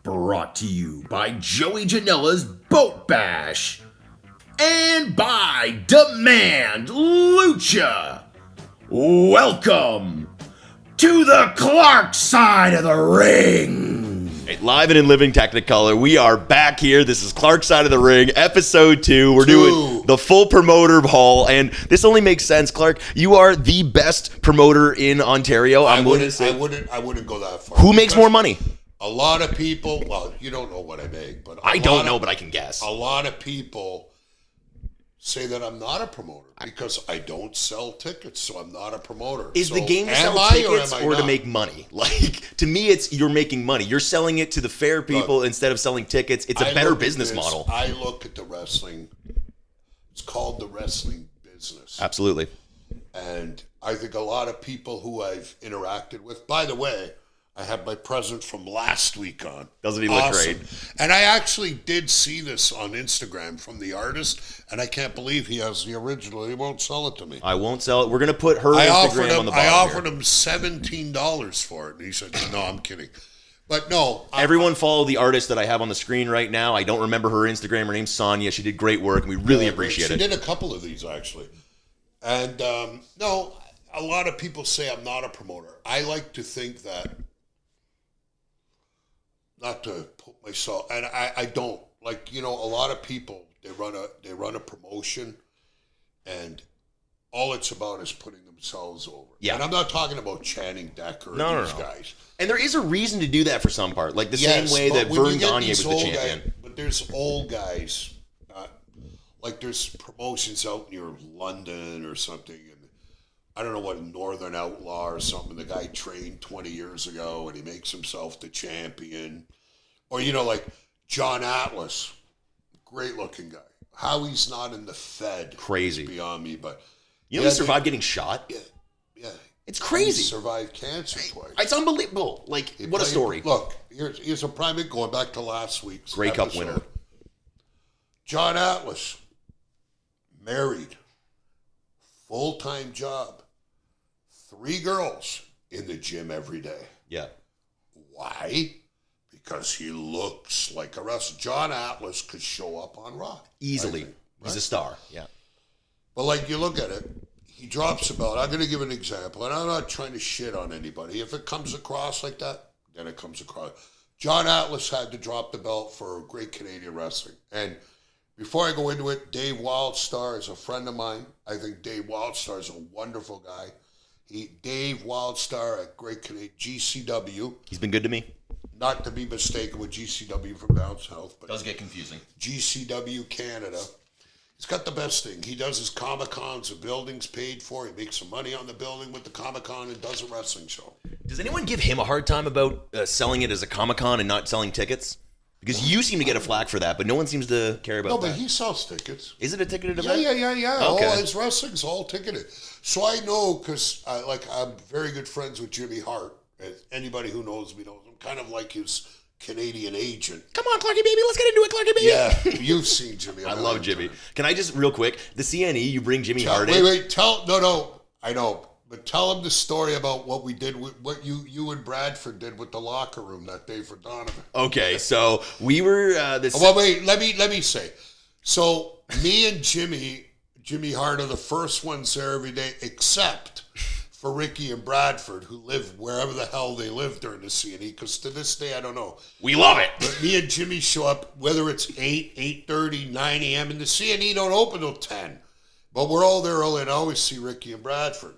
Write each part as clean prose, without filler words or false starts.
Brought to you by Joey Janela's Boat Bash. And by Demand Lucha. Welcome to the Clark side of the ring. Hey, live and in living Technicolor, we are back here. This is Clark Side of the Ring, episode 2. We're doing the full promoter haul, and this only makes sense. Clark, you are the best promoter in Ontario. I wouldn't go that far. Who makes more money? A lot of people. Well, you don't know what I make, but I don't know, but I can guess. A lot of people say that I'm not a promoter because I don't sell tickets, so I'm not a promoter. Is the game to sell tickets or to make money? Like, to me, it's you're making money. You're selling it to the fair people instead of selling tickets. It's a better business model. I look at the wrestling. It's called the wrestling business. Absolutely. And I think a lot of people who I've interacted with, by the way, I have my present from last week on. Doesn't he look great? And I actually did see this on Instagram from the artist, and I can't believe he has the original. He won't sell it to me. I won't sell it. We're going to put her Instagram on the bottom. I offered him $17 for it, and he said, no, I'm kidding. But no. Everyone follow the artist that I have on the screen right now. I don't remember her Instagram. Her name's Sonia. She did great work, and we really appreciate it. She did a couple of these, actually. And no, a lot of people say I'm not a promoter. I like to think that, not to put myself, and I don't, like, you know, a lot of people, they run a promotion, and all it's about is putting themselves over. Yeah. And I'm not talking about Channing Decker or these guys. And there is a reason to do that for some part, like the same way that Vern Gagne was the champion. But there's old guys, like there's promotions out near London or something, and I don't know what, Northern Outlaw or something. The guy trained 20 years ago, and he makes himself the champion. Or, you know, like John Atlas, great-looking guy. How he's not in the Fed crazy is beyond me. But you know, he survived getting shot. Yeah, it's crazy. He survived cancer twice. It's unbelievable. Like, what a story! Look, here's a prime example going back to last week's Grey Cup episode. winner. John Atlas, married, full-time job, 3 girls in the gym every day. Yeah. Why? Because he looks like a wrestler. John Atlas could show up on Raw. Easily. He's a star. Yeah. But like, you look at it, he drops a belt. I'm going to give an example, and I'm not trying to shit on anybody. If it comes across like that, then it comes across. John Atlas had to drop the belt for Great Canadian Wrestling. And before I go into it, Dave Wildstar is a friend of mine. I think Dave Wildstar is a wonderful guy. Dave Wildstar at Great Canadian, GCW. He's been good to me. Not to be mistaken with GCW from down south. But does get confusing. GCW Canada. He's got the best thing. He does his Comic-Cons, the building's paid for. He makes some money on the building with the Comic-Con and does a wrestling show. Does anyone give him a hard time about selling it as a Comic-Con and not selling tickets? Because you seem to get a flack for that, but no one seems to care about that. No, but he sells tickets. Is it a ticketed event? Yeah. Okay. All his wrestling's all ticketed. So I know, because I'm very good friends with Jimmy Hart. Anybody who knows me knows him. Kind of like his Canadian agent. Come on, Clarky baby, let's get into it, Clarky baby. Yeah, you've seen Jimmy. I love Jimmy. Can I just, real quick, the CNE, you bring Jimmy Hart in? Wait, no, I know. But tell him the story about what we did, what you and Bradford did with the locker room that day for Donovan. Okay, so we were Well, wait, let me say. So me and Jimmy Hart are the first ones there every day, except for Ricky and Bradford, who live wherever the hell they live during the CNE, because to this day, I don't know. We love it. But me and Jimmy show up, whether it's 8, 8:30, 9 a.m., and the CNE don't open till 10. But we're all there early, and I always see Ricky and Bradford.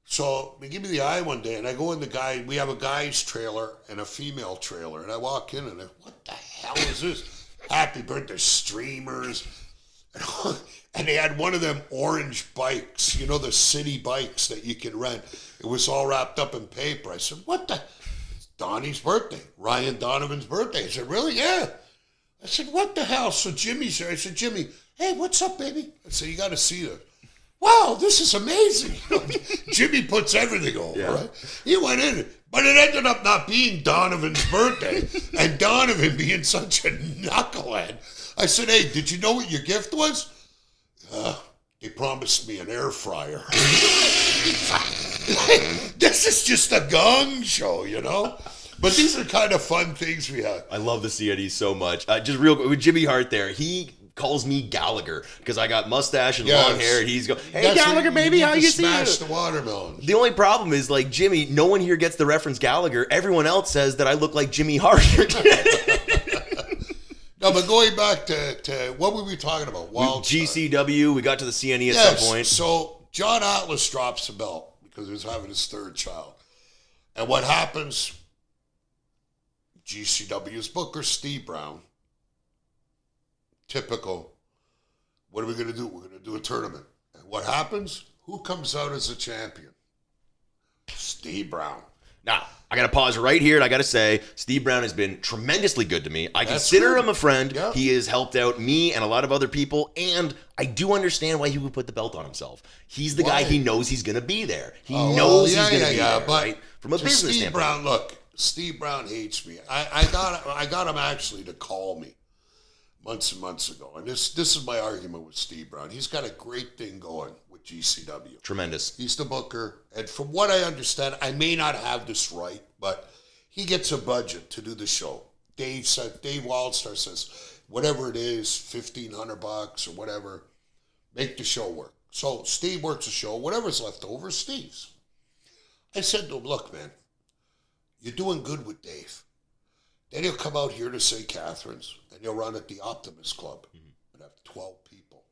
So they give me the eye one day, and I go in we have a guy's trailer and a female trailer, and I walk in, and what the hell is this? Happy birthday streamers. And they had one of them orange bikes, you know, the city bikes that you can rent. It was all wrapped up in paper. I said, what the? It's Donnie's birthday, Ryan Donovan's birthday. I said, really? Yeah. I said, what the hell? So Jimmy's there. I said, Jimmy, hey, what's up, baby? I said, you got to see this. Wow, this is amazing. Jimmy puts everything over, right? He went in, but it ended up not being Donovan's birthday, and Donovan being such a knucklehead. I said, hey, did you know what your gift was? They promised me an air fryer. This is just a gong show, you know? But these are kind of fun things we have. I love the CNE so much. Just real quick, with Jimmy Hart there, he calls me Gallagher because I got mustache and long hair, and he's going, "Hey, That's Gallagher, what baby, need how to you see smash you?" the watermelon. The only problem is, like, Jimmy, no one here gets the reference Gallagher. Everyone else says that I look like Jimmy Hart. No, but going back to what were we talking about? Wild GCW, we got to the CNE at Yes, some point. so John Atlas drops the belt because he was having his third child. And what happens? GCW's booker, Steve Brown. Typical. What are we going to do? We're going to do a tournament. And what happens? Who comes out as a champion? Steve Brown. Now, I got to pause right here, and I got to say, Steve Brown has been tremendously good to me. I That's consider good. him a friend. Yeah. He has helped out me and a lot of other people, and I do understand why he would put the belt on himself. He's the guy, Why? he knows he's going to be there. He Oh, knows well, he's going to be there, but right? From a to business Steve standpoint. Brown, look, Steve Brown hates me. I got him actually to call me months and months ago. And this is my argument with Steve Brown. He's got a great thing going with GCW. Tremendous. He's the booker. And from what I understand, I may not have this right, but he gets a budget to do the show. Dave Wildstar says, whatever it is, $1,500 or whatever, make the show work. So Steve works the show. Whatever's left over is Steve's. I said to him, look, man, you're doing good with Dave. Then he'll come out here to St. Catharines, and he'll run at the Optimist Club and have 12 people.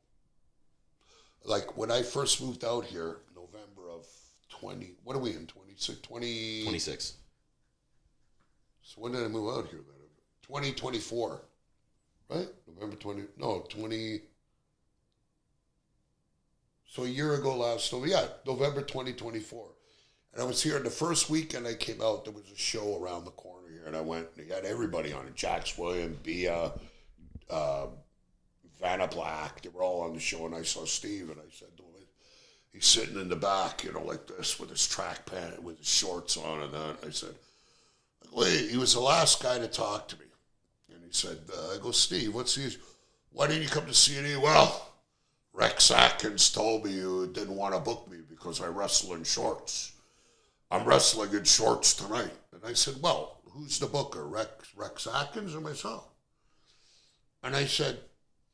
Like when I first moved out here, November of 20, what are we in, 26? 26. So when did I move out here? 2024, right? November 20, no, 20. So a year ago last November, November 2024. And I was here, and the first weekend I came out, there was a show around the corner here, and I went, and he had everybody on it. Jax William, Bia, Vanna Black, they were all on the show, and I saw Steve, and I said to him, he's sitting in the back, like this, with his track pant, with his shorts on and that. I said, wait, he was the last guy to talk to me. And he said, I go, Steve, what's the issue? Why didn't you come to CNE? Well, Rex Atkins told me you didn't want to book me because I wrestle in shorts. I'm wrestling in shorts tonight. And I said, well, who's the booker, Rex Atkins or myself? And I said,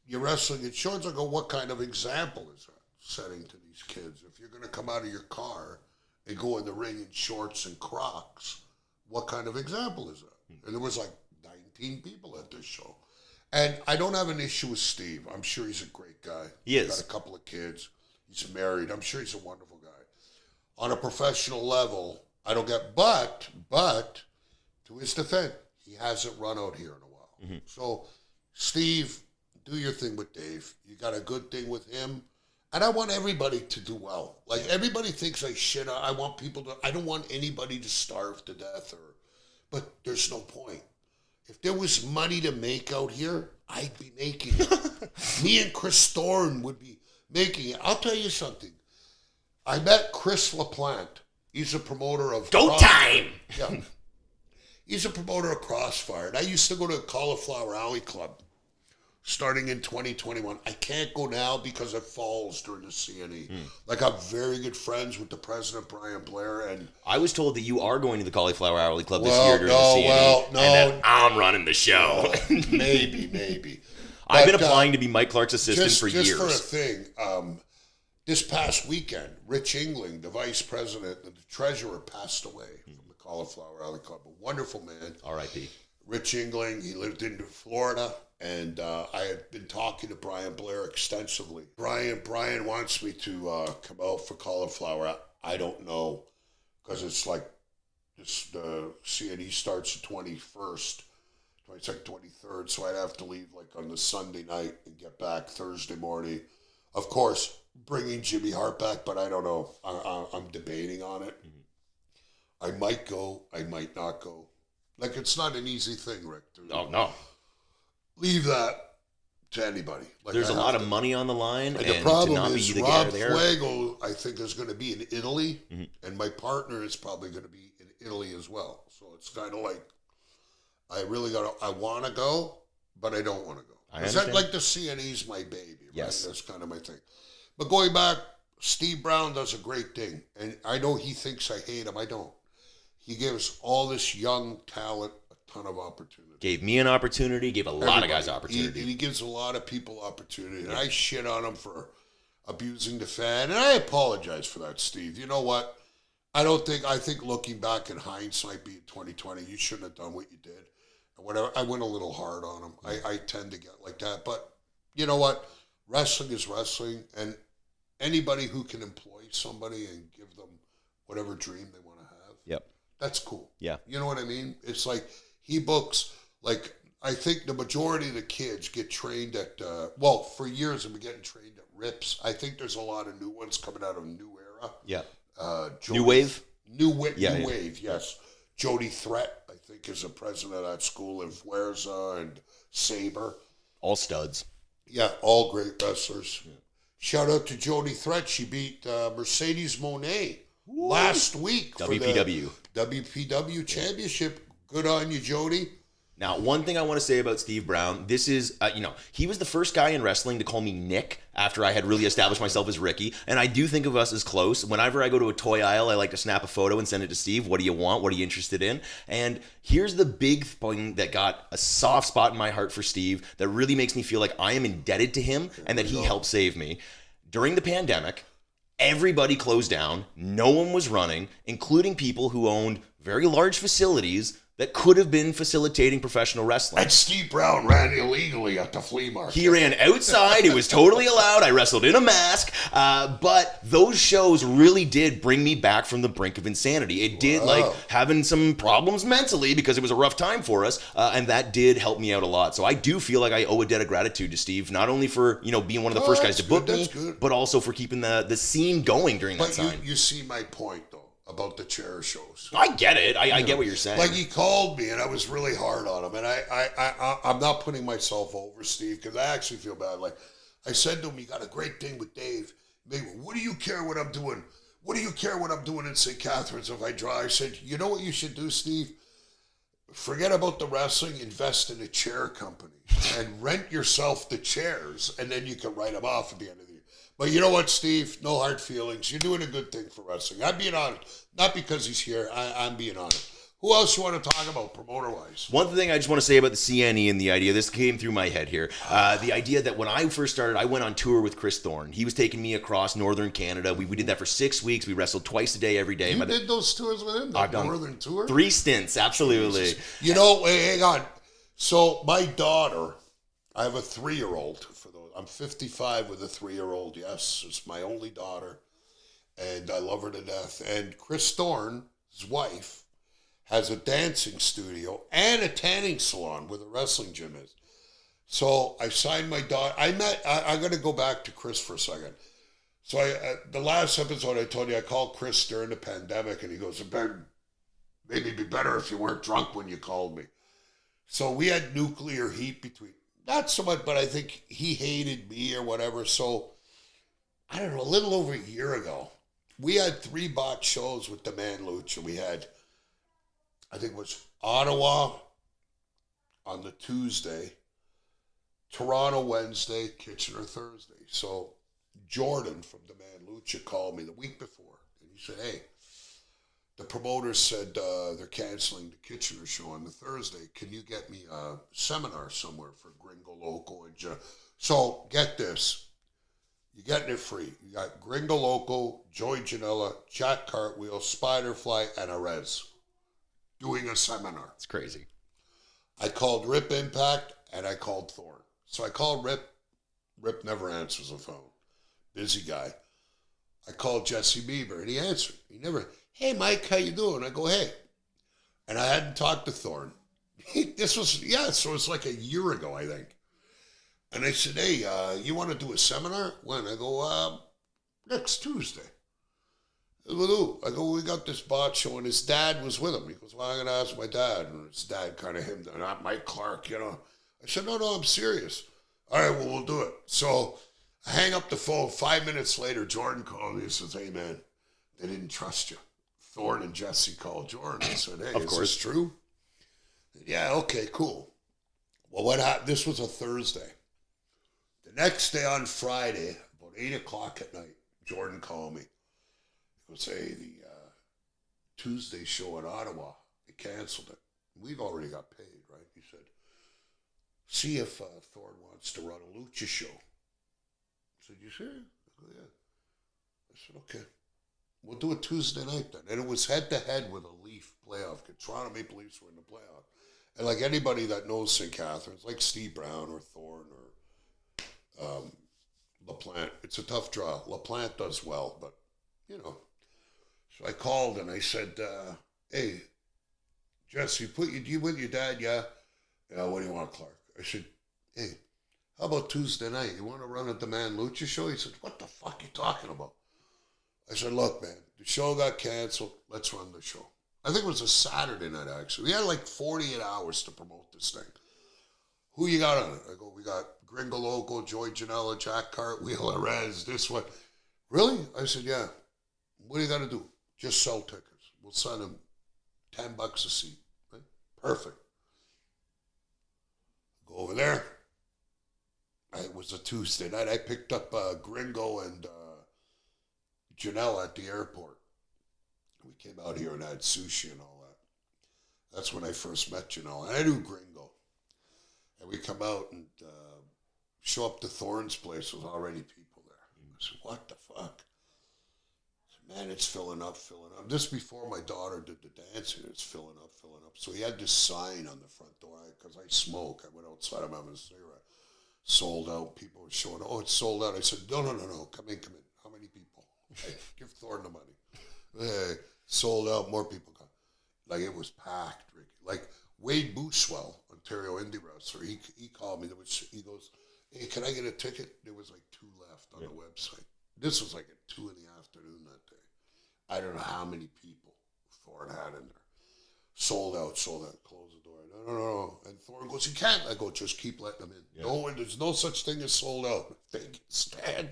you're wrestling in shorts? I go, what kind of example is that setting to these kids? If you're going to come out of your car and go in the ring in shorts and Crocs, what kind of example is that? And there was like 19 people at this show. And I don't have an issue with Steve. I'm sure he's a great guy. He He's is. got a couple of kids. He's married. I'm sure he's a wonderful guy. On a professional level, I don't get, but to his defense, he hasn't run out here in a while. Mm-hmm. So, Steve, do your thing with Dave. You got a good thing with him. And I want everybody to do well. Like, everybody thinks I shit. I want people to, I don't want anybody to starve to death but there's no point. If there was money to make out here, I'd be making it. Me and Chris Thorne would be making it. I'll tell you something. I met Chris LaPlante. He's a promoter of... Go time! Yeah. He's a promoter of Crossfire. And I used to go to Cauliflower Alley Club starting in 2021. I can't go now because it falls during the CNE. Like, I'm very good friends with the president, Brian Blair, and... I was told that you are going to the Cauliflower Alley Club this Well, year during no, the CNE. well, no. And that I'm running the show. Maybe. I've been But, applying to be Mike Clark's assistant for just years. for a thing, this past weekend, Rich Engling, the vice president and the treasurer, passed away from the Cauliflower Alley Club. A wonderful man. R.I.P. Rich Engling, he lived in Florida, and I had been talking to Brian Blair extensively. Brian wants me to come out for Cauliflower. I don't know, because it's like the CNE starts the 21st, 22nd, 23rd, so I'd have to leave like on the Sunday night and get back Thursday morning. Of course, bringing Jimmy Hart back, but I don't know. I'm debating on it. I might go, I might not go. Like, it's not an easy thing, Rick. Oh, no. Leave that to anybody. Like, There's a lot of money on the line, and the to problem not be is the Rob guy there. Fuego, I think, is going to be in Italy, and my partner is probably going to be in Italy as well. So it's kind of like, I want to go, but I don't want to go. I Is that understand. like the CNE's my baby? Right? Yes. That's kind of my thing. But going back, Steve Brown does a great thing, and I know he thinks I hate him. I don't. he gives all this young talent a ton of opportunity. Gave me an opportunity, gave a lot of guys opportunity. He gives a lot of people opportunity. And I shit on him for abusing the fan. And I apologize for that, Steve. You know what? I think looking back in hindsight, being 2020, you shouldn't have done what you did. And whatever, I went a little hard on him. I tend to get like that. But you know what? Wrestling is wrestling. And anybody who can employ somebody and give them whatever dream they want to have, Yep. that's cool. Yeah. You know what I mean? It's like he books, like, I think the majority of the kids get trained at, for years they've been getting trained at Rips. I think there's a lot of new ones coming out of New Era. Yeah. Jody, New Wave? New Wave, yes. Jody Threat, I think, is the president of that school, and Fuerza and Saber. All studs. Yeah, all great wrestlers. Yeah. Shout out to Jody Threat. She beat Mercedes Moné last week WPW. for the WPW Championship. Good on you, Jody. Now, one thing I want to say about Steve Brown, this is, he was the first guy in wrestling to call me Nick after I had really established myself as Ricky. And I do think of us as close. Whenever I go to a toy aisle, I like to snap a photo and send it to Steve. What do you want? What are you interested in? And here's the big thing that got a soft spot in my heart for Steve that really makes me feel like I am indebted to him and that he helped save me. During the pandemic, everybody closed down. No one was running, including people who owned very large facilities that could have been facilitating professional wrestling. And Steve Brown ran illegally at the flea market. He ran outside. It was totally allowed. I wrestled in a mask. But those shows really did bring me back from the brink of insanity. It did, having some problems mentally because it was a rough time for us. And that did help me out a lot. So I do feel like I owe a debt of gratitude to Steve, not only for, being one of the first guys to book me, but also for keeping the scene going during that time. You see my point, though, about the chair shows. I get it. I get what you're saying. Like, he called me, and I was really hard on him. And I'm not putting myself over, Steve, because I actually feel bad. Like, I said to him, you got a great thing with Dave. Maybe, what do you care what I'm doing? What do you care what I'm doing in St. Catharines if I drive? I said, you know what you should do, Steve? Forget about the wrestling, invest in a chair company and rent yourself the chairs, and then you can write them off at the end of the year. But you know what, Steve? No hard feelings. You're doing a good thing for wrestling. I'm being honest. Not because he's here. I'm being honest. Who else you want to talk about promoter-wise? One thing I just want to say about the CNE and the idea, this came through my head here, the idea that when I first started, I went on tour with Chris Thorne. He was taking me across northern Canada. We did that for 6 weeks. We wrestled twice a day, every day. You did those tours with him, that northern tour? 3 stints, absolutely. Jesus. Hang on. So my daughter, I have a 3-year-old. I'm 55 with a 3-year-old. Yes, it's my only daughter, and I love her to death. And Chris Thorne, his wife, has a dancing studio and a tanning salon where the wrestling gym is. So I signed my daughter. I'm going to go back to Chris for a second. So the last episode I told you, I called Chris during the pandemic, and he goes, maybe it'd be better if you weren't drunk when you called me. So we had nuclear heat between, not so much, but I think he hated me or whatever. So I don't know, a little over a year ago, we had 3 botch shows with the Man Lucha. We had, I think it was Ottawa on the Tuesday, Toronto Wednesday, Kitchener Thursday. So Jordan from the Man Lucha called me the week before, and he said, hey, the promoters said they're canceling the Kitchener show on the Thursday. Can you get me a seminar somewhere for Gringo Loco? So get this. You're getting it free. You got Gringo Loco, Joey Janela, Jack Cartwheel, Spiderfly, and Arez doing a seminar. It's crazy. I called Rip Impact, and I called Thorne. So I called Rip. Rip never answers the phone. Busy guy. I called Jesse Bieber, and he answered. He never, hey, Mike, how you doing? I go, hey. And I hadn't talked to Thorne. So it's like a year ago, I think. And I said, hey, you want to do a seminar? When? I go, next Tuesday. With who? I go, we got this bot show, and his dad was with him. He goes, well, I'm going to ask my dad. And his dad kind of him, not Mike Clark, I said, no, I'm serious. All right, well, we'll do it. So I hang up the phone. 5 minutes later, Jordan called me and says, hey, man, they didn't trust you. Thorne and Jesse called Jordan and said, hey, is this true? Yeah, okay, cool. Well, what happened? This was a Thursday. The next day on Friday, about 8 o'clock at night, Jordan called me. He goes, hey, Tuesday show in Ottawa. He canceled it. We've already got paid, right? He said, see if Thorne wants to run a lucha show. I said, you sure? I go, yeah. I said, okay. We'll do it Tuesday night then. And it was head-to-head with a Leaf playoff. Toronto Maple Leafs were in the playoff. And like anybody that knows St. Catharines, like Steve Brown or Thorne or LaPlante, it's a tough draw. LaPlante does well, but, you know. So I called and I said, hey, Jesse, you with your dad? Yeah. Yeah, what do you want, Clark? I said, hey, how about Tuesday night? You want to run a Demand Lucha show? He said, what the fuck are you talking about? I said, look, man, the show got canceled. Let's run the show. I think it was a Saturday night, actually. We had like 48 hours to promote this thing. Who you got on it? I go, we got Gringo Loco, Joey Janela, Jack Cartwheel, Arez, this one. Really? I said, yeah. What do you got to do? Just sell tickets. We'll send them $10 a seat. Right? Perfect. Go over there. It was a Tuesday night. I picked up Gringo and Janelle at the airport. We came out here and had sushi and all that. That's when I first met Janelle. And I knew Gringo. And we come out and show up to Thorne's place. There's already people there. I said, what the fuck? I said, man, it's filling up. This before my daughter did the dancing. It's filling up. So he had this sign on the front door. Because I smoke. I went outside. I'm having a cigarette. Sold out. People were showing, oh, it's sold out. I said, no. Come in. How many people? Hey, give Thorne the money. Hey, sold out. More people got. Like, it was packed, Ricky. Like, Wade Booswell, Ontario indie wrestler, he called me. He goes, hey, can I get a ticket? There was like 2 left on the website. This was like at 2 in the afternoon that day. I don't know how many people Thorne had in there. Sold out. Close the door. No. And Thorne goes, you can't. I go, just keep letting them in. Yeah. No, there's no such thing as sold out. They can stand.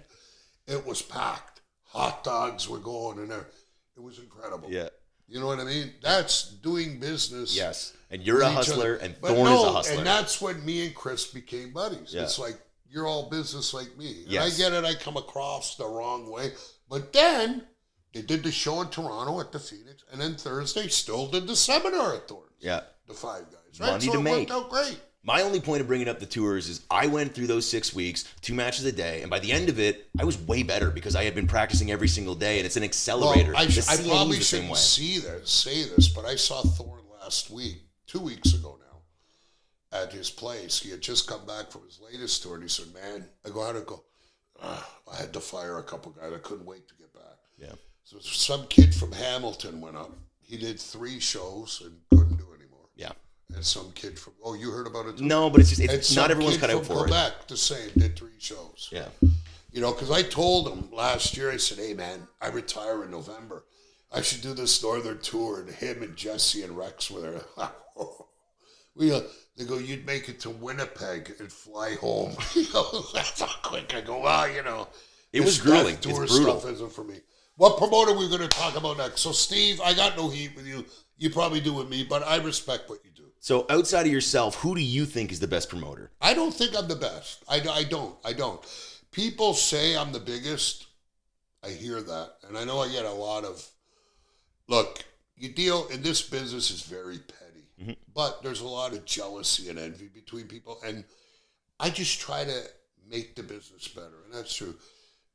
It was packed. Hot dogs were going in there. It was incredible. Yeah. You know what I mean? That's doing business. Yes. And you're a hustler, and Thorne is a hustler. And that's when me and Chris became buddies. Yeah. It's like, you're all business like me. And I get it, I come across the wrong way. But then, they did the show in Toronto at the Phoenix, and then Thursday still did the seminar at Thorne's. Yeah. The 5 guys. Right? Money so to it make. worked out great. My only point of bringing up the tours is I went through those 6 weeks, 2 matches a day, and by the end of it, I was way better because I had been practicing every single day, and it's an accelerator. Well, I probably shouldn't say this, but I saw Thorne last week, 2 weeks ago now, at his place. He had just come back from his latest tour, and he said, man, I go, how'd it go? I had to fire a couple guys. I couldn't wait to get back. Yeah. So some kid from Hamilton went up. He did 3 shows and couldn't do anymore. Yeah. And some kid from, you heard about it too? No, but it's not everyone's cut out for it. Quebec, the same, did 3 shows. Yeah. You know, because I told him last year, I said, hey, man, I retire in November. I should do this Northern tour, and him and Jesse and Rex were there. They go, you'd make it to Winnipeg and fly home. That's how quick. I go, it was grueling. Tour it's brutal. stuff isn't for me. What promoter are we going to talk about next? So, Steve, I got no heat with you. You probably do with me, but I respect what you do. So, outside of yourself, who do you think is the best promoter? I don't think I'm the best. I don't. People say I'm the biggest. I hear that. And I know I get a lot of, look, you deal in this business is very petty, but there's a lot of jealousy and envy between people. And I just try to make the business better. And that's true.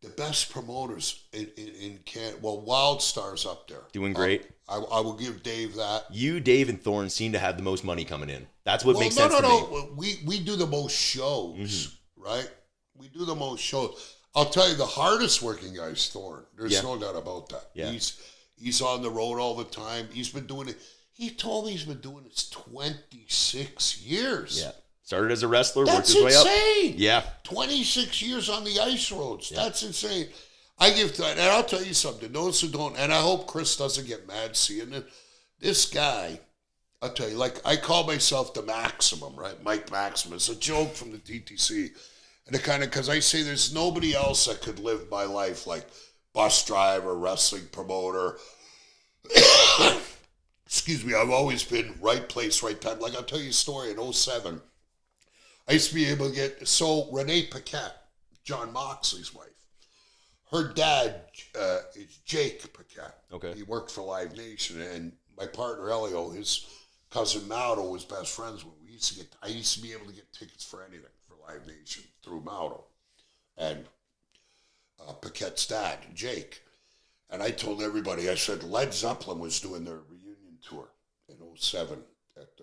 The best promoters in Canada, WildStar's up there. Doing great. I will give Dave that. You, Dave, and Thorne seem to have the most money coming in. That's what makes sense to me. No. We do the most shows, right? We do the most shows. I'll tell you, the hardest working guy is Thorne. There's no doubt about that. Yeah. He's on the road all the time. He's been doing it. He told me he's been doing this 26 years. Yeah. Started as a wrestler, worked his way up. That's insane. Yeah. 26 years on the ice roads. Yeah. That's insane. I give that, and I'll tell you something. Those who don't, and I hope Chris doesn't get mad seeing it. This guy, I'll tell you, like, I call myself the Maximum, right? Mike Maximum. It's a joke from the TTC. And it kind of, because I say there's nobody else that could live my life like bus driver, wrestling promoter. Excuse me, I've always been right place, right time. Like, I'll tell you a story in 2007. I used to be able to get, so Renee Paquette, John Moxley's wife, her dad is Jake Paquette. Okay. He worked for Live Nation, and my partner Elio, his cousin Mauro, was best friends with. I used to be able to get tickets for anything for Live Nation through Mauro, and Paquette's dad, Jake. And I told everybody, I said Led Zeppelin was doing their reunion tour in 07 at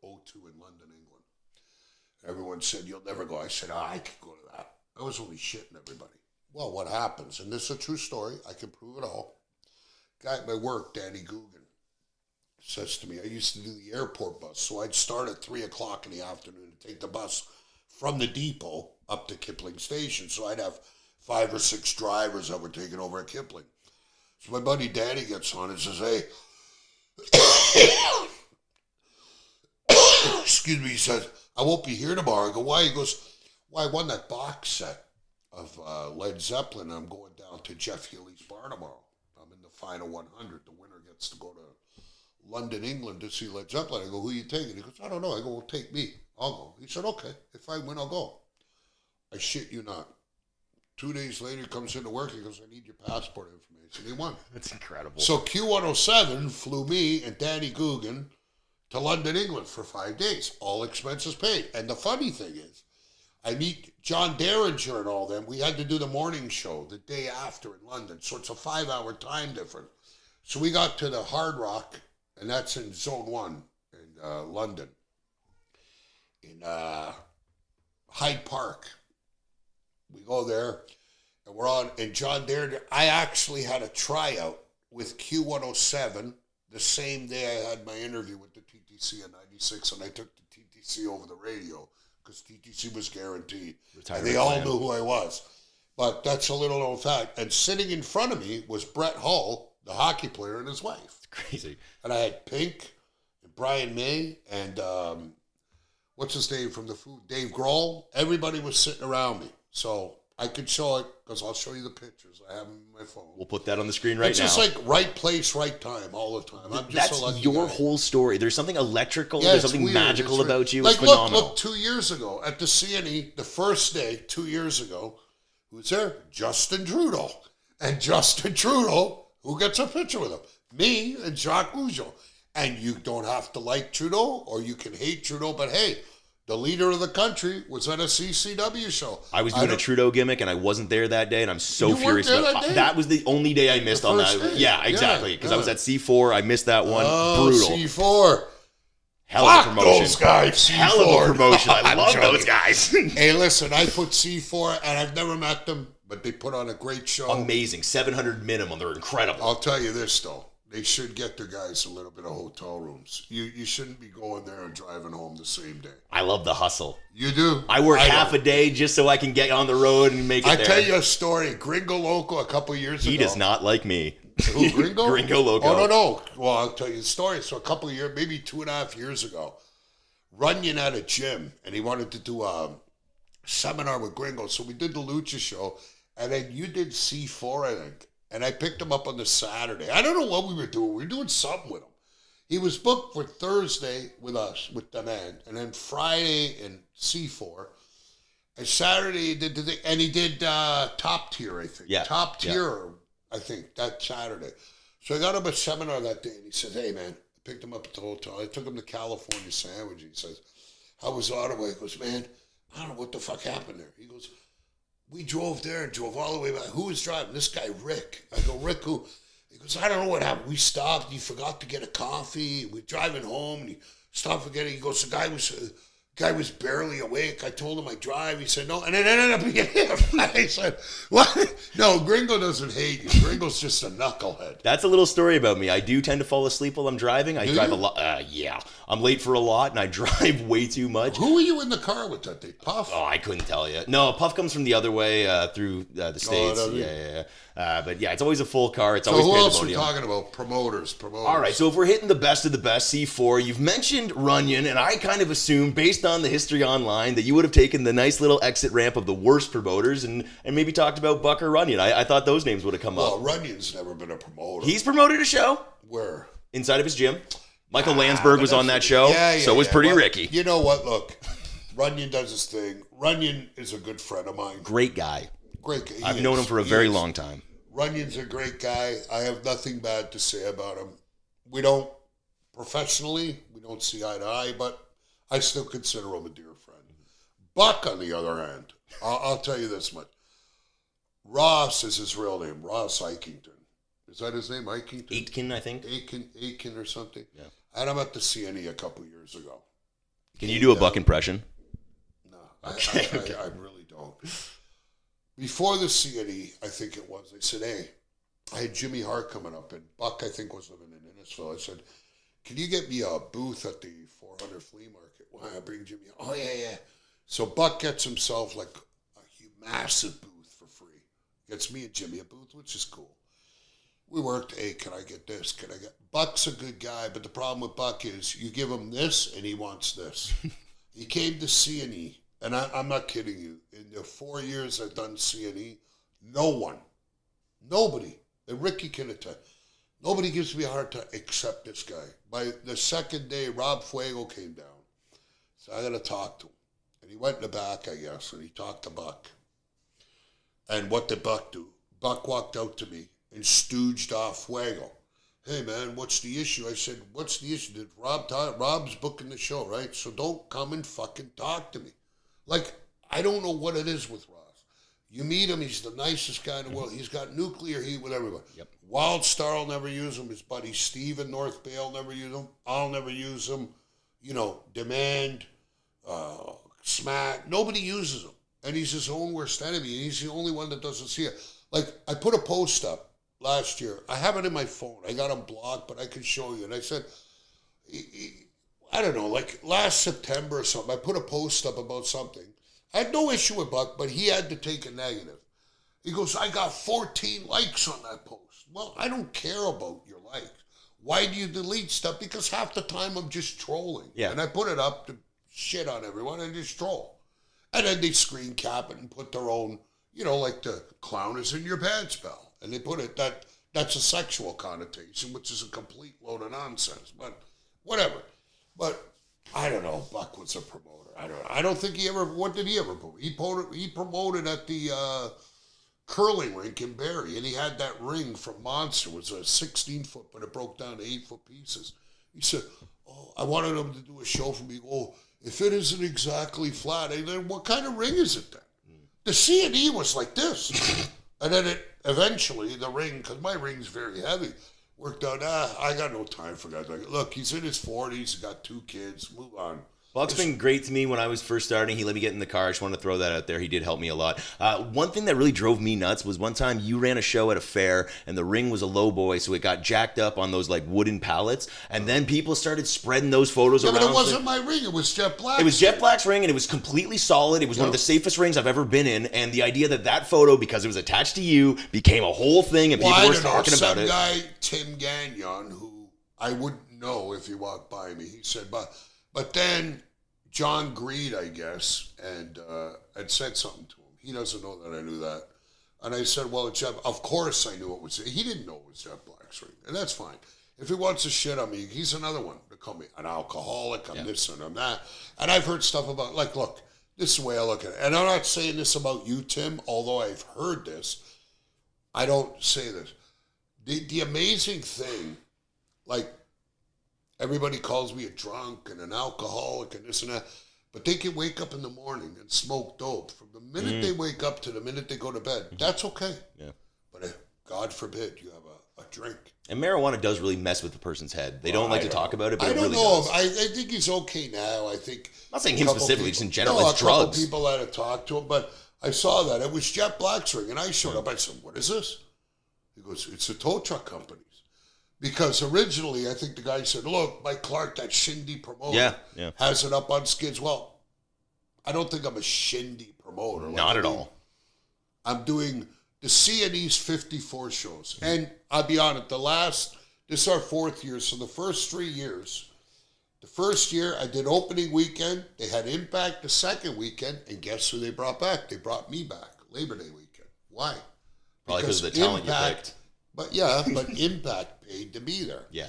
O2 in London, England. Everyone said, you'll never go. I said, I could go to that. I was only shitting everybody. Well, what happens, and this is a true story, I can prove it all. Guy at my work, Danny Guggen, says to me, I used to do the airport bus, so I'd start at 3 o'clock in the afternoon to take the bus from the depot up to Kipling Station. So I'd have 5 or 6 drivers that were taking over at Kipling. So my buddy Danny gets on and says, hey, excuse me, he says, I won't be here tomorrow. I go, why? He goes, well, I won that box set of Led Zeppelin, and I'm going down to Jeff Healey's bar tomorrow. I'm in the final 100. The winner gets to go to London, England to see Led Zeppelin. I go, who are you taking? He goes, I don't know. I go, well, take me. I'll go. He said, okay. If I win, I'll go. I shit you not. 2 days later, he comes into work. He goes, I need your passport information. He won. That's incredible. So Q107 flew me and Danny Guggen to London, England for 5 days. All expenses paid. And the funny thing is, I meet John Derringer and all them. We had to do the morning show the day after in London. So it's a 5-hour time difference. So we got to the Hard Rock, and that's in Zone 1 in London, in Hyde Park. We go there, and we're on, and John Derringer, I actually had a tryout with Q107 the same day I had my interview with the TTC in 96, and I took the TTC over the radio, because TTC was guaranteed. And they all knew who I was. But that's a little known fact. And sitting in front of me was Brett Hull, the hockey player, and his wife. It's crazy. And I had Pink, and Brian May, and what's his name from the food? Dave Grohl. Everybody was sitting around me. So I could show it, because I'll show you the pictures. I have them in my phone. We'll put that on the screen right now. It's just like right place, right time, all the time. I'm just That's so lucky. your guy. whole story. There's something electrical. Yeah, there's it's something weird. magical It's about you. like, It's phenomenal. Look, 2 years ago at the CNE, the first day, 2 years ago, who was there? Justin Trudeau. And Justin Trudeau, who gets a picture with him? Me and Jacques Rougeau. And you don't have to like Trudeau, or you can hate Trudeau, but hey, the leader of the country was at a CCW show. I was doing a Trudeau gimmick, and I wasn't there that day, and I'm so You weren't furious there about that day? That was the only day I missed on first that. day? Yeah, exactly. Because I was Yeah. at C4. I missed that one. Oh, Brutal. C4. Hell of a Fuck promotion. those guys, C4. Hell of a promotion. I I'm love joking. those guys. Hey, listen, I put C4, and I've never met them, but they put on a great show. Amazing. 700 minimum. They're incredible. I'll tell you this, though. They should get their guys a little bit of hotel rooms. You shouldn't be going there and driving home the same day. I love the hustle. You do? I work half don't. a day just so I can get on the road and make it I there. tell you a story. Gringo Loco a couple years ago. He does not like me. Who, Gringo? Gringo Loco. Oh, no. Well, I'll tell you the story. So a couple of years, maybe 2.5 years ago, Runyon had a gym, and he wanted to do a seminar with Gringo. So we did the Lucha show, and then you did C4, I think. And I picked him up on the Saturday. I don't know what we were doing. We were doing something with him. He was booked for Thursday with us, with the man. And then Friday in C4. And Saturday he did the thing. And he did Top Tier, I think. Yeah. Top Tier, I think, that Saturday. So I got him a seminar that day. And he said, hey, man, I picked him up at the hotel. I took him to California Sandwich. He says, how was Ottawa? He goes, man, I don't know what the fuck happened there. He goes, we drove there and drove all the way back. Who was driving? This guy, Rick. I go, Rick, who? He goes, I don't know what happened. We stopped. He forgot to get a coffee. We're driving home, and he stopped forgetting. He goes, the guy was barely awake. I told him I drive. He said, no. And it ended up being him. I said, what? No, Gringo doesn't hate you. Gringo's just a knucklehead. That's a little story about me. I do tend to fall asleep while I'm driving. I drive a lot. Yeah. I'm late for a lot, and I drive way too much. Who were you in the car with that day? Puff? Oh, I couldn't tell you. No, Puff comes from the other way through the States. does he? Yeah. But yeah, it's always a full car. It's So always who else are we pandemonium. talking about? Promoters. All right, so if we're hitting the best of the best, C4, you've mentioned Runyon, and I kind of assumed, based on the history online, that you would have taken the nice little exit ramp of the worst promoters and maybe talked about Buck or Runyon. I thought those names would have come Well, up. Runyon's never been a promoter. He's promoted a show Where? inside of his gym. Michael Landsberg was But on that that's- show, Yeah, so was yeah. Pretty Well, Ricky. You know what? Look, Runyon does his thing. Runyon is a good friend of mine. Great guy. Great guy. I've known him for a very long time. Runyon's a great guy. I have nothing bad to say about him. We don't, professionally, we don't see eye to eye, but I still consider him a dear friend. Buck, on the other hand, I'll tell you this much. Ross is his real name, Ross Aikington. Is that his name, Aikington? Aitken, I think. Aiken or something? Yeah. I had him at the CNE a couple years ago. Can you do a Buck impression? No, Okay, I really don't. Before the CNE, I think it was, I said, hey, I had Jimmy Hart coming up, and Buck, I think, was living in Innisfil. I said, can you get me a booth at the 400 flea market? Why, I bring Jimmy. Oh, yeah. So Buck gets himself like a massive booth for free. Gets me and Jimmy a booth, which is cool. We worked, hey, can I get this? Can I get... Buck's a good guy, but the problem with Buck is you give him this and he wants this. He came to CNE, and I'm not kidding you. In the 4 years I've done CNE, nobody, and Ricky can attest, nobody gives me a hard time except this guy. By the second day, Rob Fuego came down. So I got to talk to him. And he went in the back, I guess, and he talked to Buck. And what did Buck do? Buck walked out to me and stooged off Fuego. Hey, man, what's the issue? I said, what's the issue? Did Rob's booking the show, right? So don't come and fucking talk to me. Like, I don't know what it is with Ross. You meet him, he's the nicest guy in the world. He's got nuclear heat with everybody. Yep. Wild Star will never use him. His buddy Steve in North Bay will never use him. I'll never use him. You know, Demand, Smack. Nobody uses him. And he's his own worst enemy. And he's the only one that doesn't see it. Like, I put a post up last year. I have it in my phone. I got him blocked, but I can show you. And I said, I don't know, like last September or something, I put a post up about something. I had no issue with Buck, but he had to take a negative. He goes, I got 14 likes on that post. Well, I don't care about your likes. Why do you delete stuff? Because half the time I'm just trolling. Yeah. And I put it up to shit on everyone and just troll. And then they screen cap it and put their own, you know, like the clown is in your pants, pal. And they put it, that's a sexual connotation, which is a complete load of nonsense. But whatever. But I don't know. Buck was a promoter. I don't think he ever. What did he ever promote? He promoted at the curling rink in Barrie, and he had that ring from Monster. It was a 16-foot, but it broke down to 8-foot pieces. He said, "Oh, I wanted him to do a show for me. Oh, if it isn't exactly flat, then what kind of ring is it then?" The C&E was like this, and then it eventually the ring, because my ring's very heavy. Worked out, I got no time for guys like it. Look, he's in his 40s, he's got 2 kids, move on. Buck's been great to me when I was first starting. He let me get in the car. I just wanted to throw that out there. He did help me a lot. One thing that really drove me nuts was one time you ran a show at a fair, and the ring was a low boy, so it got jacked up on those like wooden pallets, and then people started spreading those photos around. But it wasn't my ring, it was Jeff Black's. It was Jeff Black's ring, and it was completely solid. It was one of the safest rings I've ever been in, and the idea that photo, because it was attached to you, became a whole thing, and people were talking about it. Some guy, Tim Gagnon, who I wouldn't know if he walked by me, he said, but then John Greed, I guess, and had said something to him. He doesn't know that I knew that. And I said, well, Jeff, of course I knew it was. He didn't know it was Jeff Black's ring. And that's fine. If he wants to shit on me, he's another one to call me an alcoholic, I'm this and I'm that. And I've heard stuff about, like, look, this is the way I look at it. And I'm not saying this about you, Tim, although I've heard this. I don't say this. The amazing thing, like, everybody calls me a drunk and an alcoholic and this and that, but they can wake up in the morning and smoke dope. From the minute they wake up to the minute they go to bed, that's okay. Yeah. But if, God forbid, you have a drink. And marijuana does really mess with the person's head. They don't like to talk about it, but I it don't really know. does. I think he's okay now. I think. I'm not saying him specifically, just in general. It's a couple drugs. people had to talk to him, but I saw that. It was Jeff Black's ring, and I showed up. I said, what is this? He goes, it's a tow truck company. Because originally, I think the guy said, look, Mike Clark, that shindy promoter, has it up on skids. Well, I don't think I'm a shindy promoter. Not at all. I'm doing the CNE's 54 shows. And I'll be honest, this is our 4th year, so the first 3 years, the first year I did opening weekend, they had Impact the second weekend, and guess who they brought back? They brought me back, Labor Day weekend. Why? Probably because of the talent you picked. But Impact paid to be there. Yeah.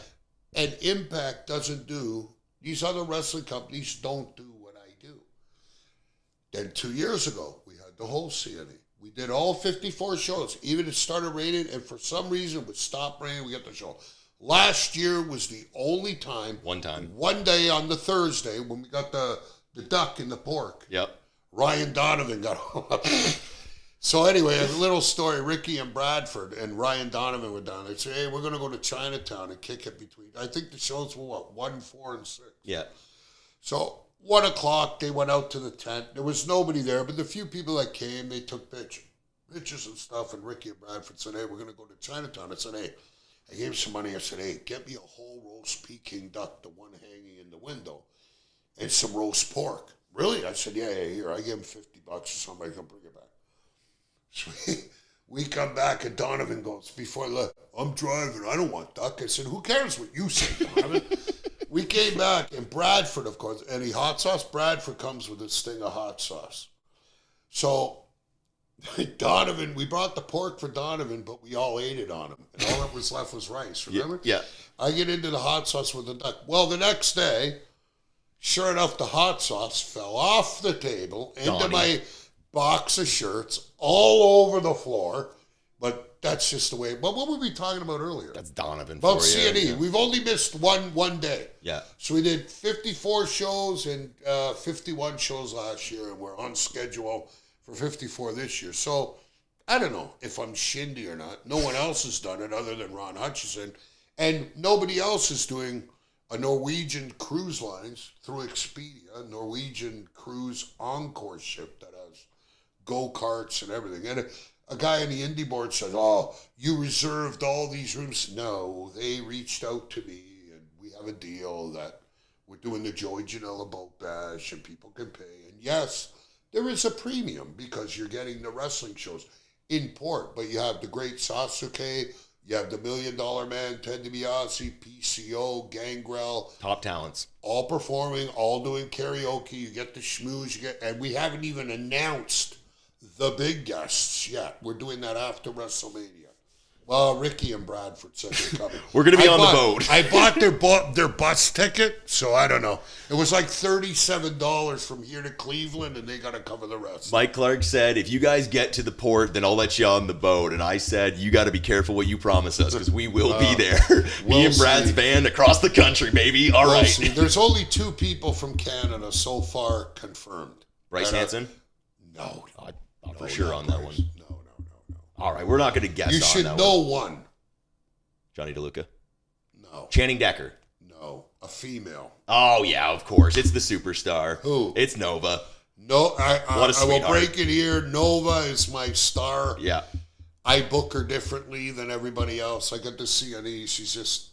And Impact doesn't do, these other wrestling companies don't do what I do. Then 2 years ago, we had the whole CNE. We did all 54 shows. Even it started raining, and for some reason it would stop raining. We got the show. Last year was the only time. One time. One day on the Thursday when we got the duck and the pork. Yep. Ryan Donovan got home. So anyway, a little story. Ricky and Bradford and Ryan Donovan were down. They said, hey, we're going to go to Chinatown and kick it between. I think the shows were, 1, 4, and 6. Yeah. So 1 o'clock, they went out to the tent. There was nobody there, but the few people that came, they took pictures and stuff. And Ricky and Bradford said, hey, we're going to go to Chinatown. I said, hey, I gave him some money. I said, hey, get me a whole roast Peking duck, the one hanging in the window, and some roast pork. Really? I said, yeah, here. I gave him $50 or something. I can bring it back. So we come back, and Donovan goes, before I left, I'm driving. I don't want duck. I said, who cares what you say, Donovan? We came back, and Bradford, of course, any hot sauce? Bradford comes with a sting of hot sauce. So Donovan, we brought the pork for Donovan, but we all ate it on him. And all that was left was rice, remember? Yeah. I get into the hot sauce with the duck. Well, the next day, sure enough, the hot sauce fell off the table into Donnie. my box of shirts all over the floor. But that's just the way. But what were we talking about earlier? That's Donovan About for you. C&E. Yeah. We've only missed one day. Yeah. So we did 54 shows and 51 shows last year, and we're on schedule for 54 this year. So I don't know if I'm shindy or not. No one else has done it other than Ron Hutchison. And nobody else is doing a Norwegian Cruise Lines through Expedia, Norwegian Cruise Encore ship that has go-karts and everything. And a guy in the indie board said, oh, you reserved all these rooms. No, they reached out to me, and we have a deal that we're doing the Joey Janela Boat Bash, and people can pay. And yes, there is a premium because you're getting the wrestling shows in port, but you have the great Sasuke, you have the $1 Million Man, Ted DiBiase, PCO, Gangrel. Top talents. All performing, all doing karaoke. You get the schmooze, and we haven't even announced the big guests yet. We're doing that after WrestleMania. Well, Ricky and Bradford said they're coming. We're going to be on the boat. I bought their bus ticket, so I don't know. It was like $37 from here to Cleveland, and they got to cover the rest. Mike Clark said, if you guys get to the port, then I'll let you on the boat. And I said, you got to be careful what you promise us, because we will be there. Me and Brad's band across the country, baby. All right. See. There's only 2 people from Canada so far confirmed. Bryce Hanson? No. I'm for sure on that one. No. All right, we're not going to guess You on should that know one. one. Johnny DeLuca? No. Channing Decker? No. A female. Oh, yeah, of course. It's the superstar. Who? It's Nova. No, What a I will sweetheart. break it here. Nova is my star. Yeah. I book her differently than everybody else. I get to see Annie. She's just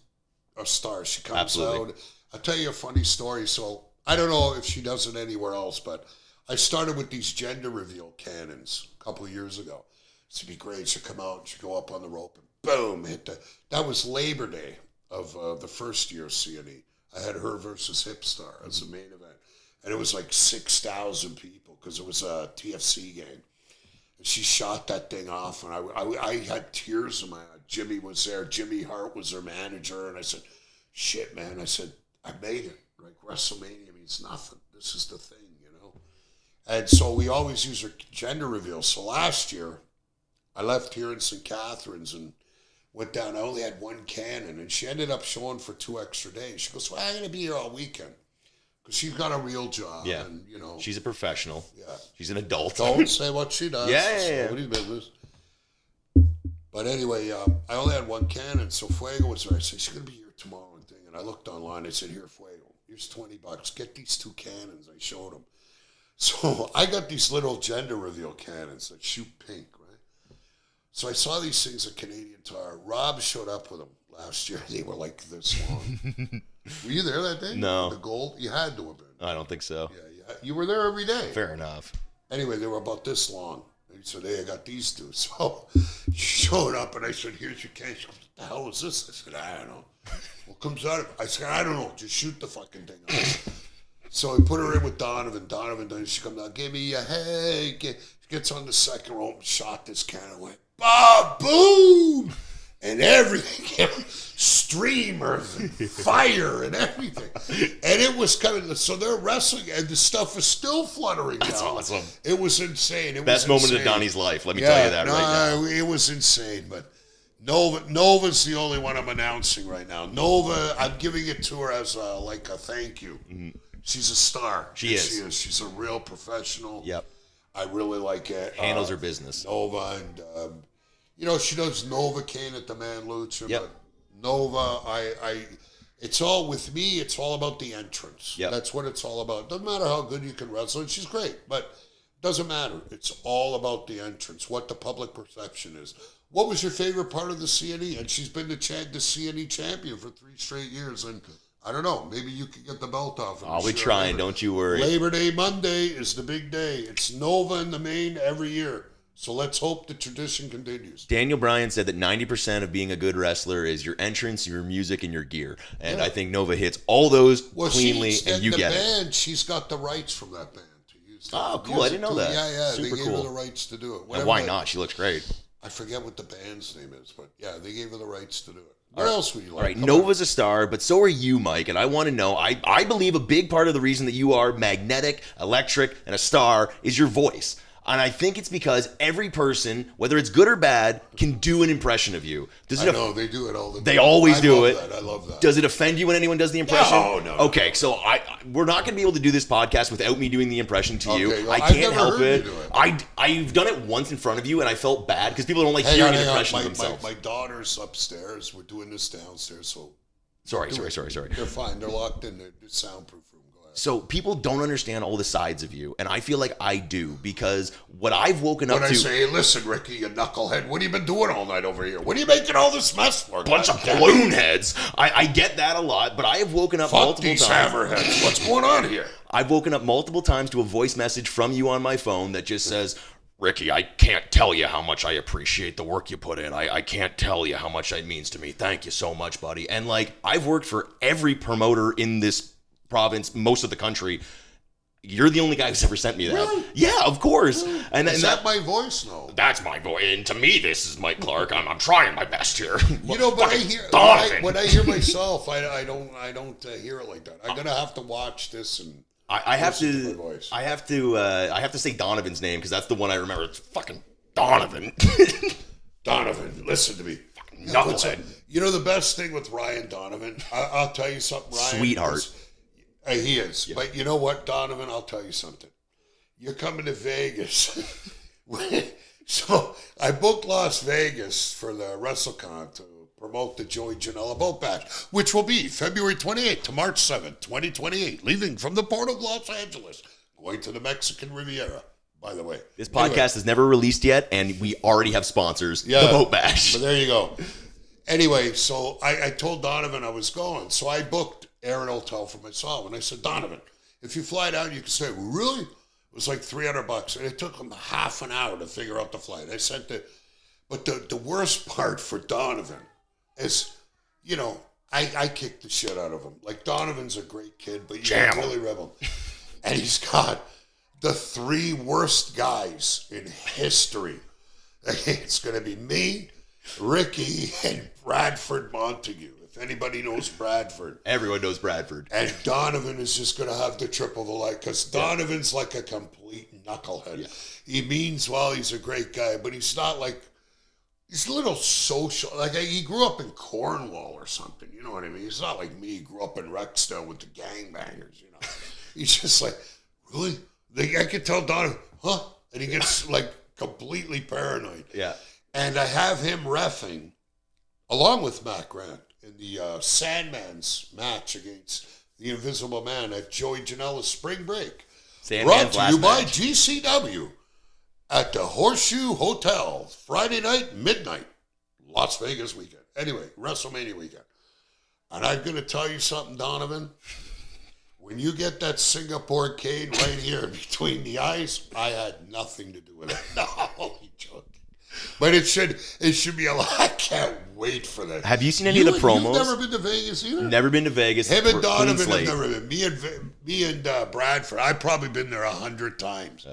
a star. She comes Absolutely. out. I'll tell you a funny story. So I don't know if she does it anywhere else, but I started with these gender reveal cannons a couple of years ago. It'd be great. She'd come out and she'd go up on the rope and boom, hit that was Labor Day of the first year of C&E. I had her versus Hipstar as the main event. And it was like 6,000 people because it was a TFC game. And she shot that thing off, and I had tears in my eyes. Jimmy was there. Jimmy Hart was her manager. And I said, shit, man. I said, I made it. Like, WrestleMania means nothing. This is the thing, you know? And so we always use her gender reveal. So last year, I left here in St. Catharines and went down. I only had one cannon, and she ended up showing for 2 extra days. She goes, well, I'm going to be here all weekend. Because she's got a real job. Yeah. And, you know. She's a professional. Yeah. She's an adult. Don't say what she does. Yeah. It's nobody's business. But anyway, I only had one cannon, so Fuego was there. I said, she's going to be here tomorrow and thing. And I looked online. I said, here, Fuego, here's $20. Get these 2 cannons. I showed them. So I got these little gender reveal cannons that shoot pink, right? So I saw these things at Canadian Tire. Rob showed up with them last year. They were like this long. Were you there that day? No. The gold? You had to have been. I don't think so. Yeah, you were there every day. Fair enough. Anyway, they were about this long. He said, hey, I got these 2. So she showed up, and I said, here's your case. She goes, what the hell is this? I said, I don't know. What comes out of it? I said, I don't know. Just shoot the fucking thing out. So I put her in with Donovan. Donovan, she comes out, give me a hey. Gets on the second rope and shot this cannon. Went, boom! and everything, streamers, and fire, and everything. And it was coming. So they're wrestling, and the stuff is still fluttering down. That's awesome. It was insane. Best moment of Donnie's life. Let me tell you that right now. It was insane, but Nova's the only one I'm announcing right now. Nova, I'm giving it to her as a thank you. Mm-hmm. She's a star. She is. She's a real professional. Yep. I really like it. Handles her business. Nova, and she does Novocaine at the Man Lucha. Yep. But Nova, it's all with me. It's all about the entrance. Yep. That's what it's all about. Doesn't matter how good you can wrestle. And she's great, but doesn't matter. It's all about the entrance. What the public perception is. What was your favorite part of the CNE? And she's been the CNE champion for 3 straight years. And I don't know. Maybe you could get the belt off. I'll be trying. Don't you worry. Labor Day Monday is the big day. It's Nova in the main every year. So let's hope the tradition continues. Daniel Bryan said that 90% of being a good wrestler is your entrance, your music, and your gear. And I think Nova hits all those cleanly, and you get it. She's got the rights from that band to use. Oh, cool. I didn't know that. Yeah. Super they gave cool. her the rights to do it. And why not? She looks great. I forget what the band's name is, but yeah, they gave her the rights to do it. What else would you like? All right, Nova's a star, but so are you, Mike. And I want to know, I believe a big part of the reason that you are magnetic, electric, and a star is your voice. And I think it's because every person, whether it's good or bad, can do an impression of you. I know, they do it all the time. They always do it. I love that. Does it offend you when anyone does the impression? No. Okay, so we're not going to be able to do this podcast without me doing the impression to you. Well, I I've can't never help heard it. you do it. I've done it once in front of you, and I felt bad because people don't like hearing an impression of themselves. My daughter's upstairs. We're doing this downstairs, so... Sorry. They're fine. They're locked in the soundproof room. Go ahead. So people don't understand all the sides of you, and I feel like I do because what I've woken up to... When I say, hey, listen, Ricky, you knucklehead, what have you been doing all night over here? What are you making all this mess for? Bunch of balloon heads. I get that a lot, but I have woken up multiple these times. hammerheads. What's going on here? I've woken up multiple times to a voice message from you on my phone that just says, Ricky, I can't tell you how much I appreciate the work you put in. I can't tell you how much it means to me. Thank you so much, buddy. And I've worked for every promoter in this province, most of the country. You're the only guy who's ever sent me that. Really? Yeah, of course. Really? And Is that my voice? No. That's my voice. And to me, this is Mike Clark. I'm trying my best here. But when I hear myself, I don't hear it like that. I'm gonna have to watch this and. I have to say Donovan's name because that's the one I remember. It's fucking Donovan. Donovan, listen to me. Knucklehead. You know the best thing with Ryan Donovan? I'll tell you something, Ryan. Sweetheart. He is. Yeah. But you know what, Donovan? I'll tell you something. You're coming to Vegas. So I booked Las Vegas for the WrestleCon to promote the Joey Janela Boat Bash, which will be February 28th to March 7th, 2028, leaving from the port of Los Angeles, going to the Mexican Riviera, by the way. This podcast is never released yet, and we already have sponsors. Yeah, the Boat Bash. But there you go. Anyway, so I told Donovan I was going, so I booked air and hotel for myself, and I said, Donovan, if you fly down, you can stay. Well, really? It was like $300, and it took him half an hour to figure out the flight. I sent it, but the worst part for Donovan is, I kicked the shit out of him. Like, Donovan's a great kid, but you can't really rev him. And he's got the 3 worst guys in history. It's going to be me, Ricky, and Bradford Montague. If anybody knows Bradford. Everyone knows Bradford. And Donovan is just going to have to triple the light because Donovan's like a complete knucklehead. Yeah. He means well, he's a great guy, but he's not like, he's a little social. Like he grew up in Cornwall or something. You know what I mean? He's not like me. He grew up in Rexdale with the gangbangers, He's just like, really? I could tell Donovan, huh? And he gets like completely paranoid. Yeah. And I have him reffing along with Matt Grant in the Sandman's match against the Invisible Man at Joey Janela's Spring Break. Sandman's Brought to you by match. GCW at the Horseshoe Hotel, Friday night, midnight, Las Vegas weekend. Anyway, WrestleMania weekend. And I'm going to tell you something, Donovan. When you get that Singapore cane right here between the eyes, I had nothing to do with it. No, only joking. But it should be a lot. I can't wait for that. Have you seen any of the promos? You've never been to Vegas either? Never been to Vegas. Him and Donovan have never been. Me and Bradford, I've probably been there 100 times.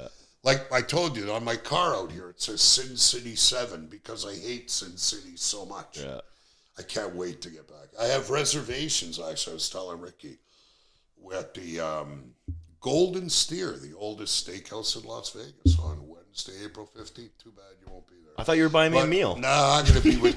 Like I told you, on my car out here, it says Sin City 7 because I hate Sin City so much. Yeah. I can't wait to get back. I have reservations, actually. I was telling Ricky, at the Golden Steer, the oldest steakhouse in Las Vegas, on Wednesday, April 15th. Too bad you won't be there. I thought you were buying me a meal. Nah, I'm going to be with...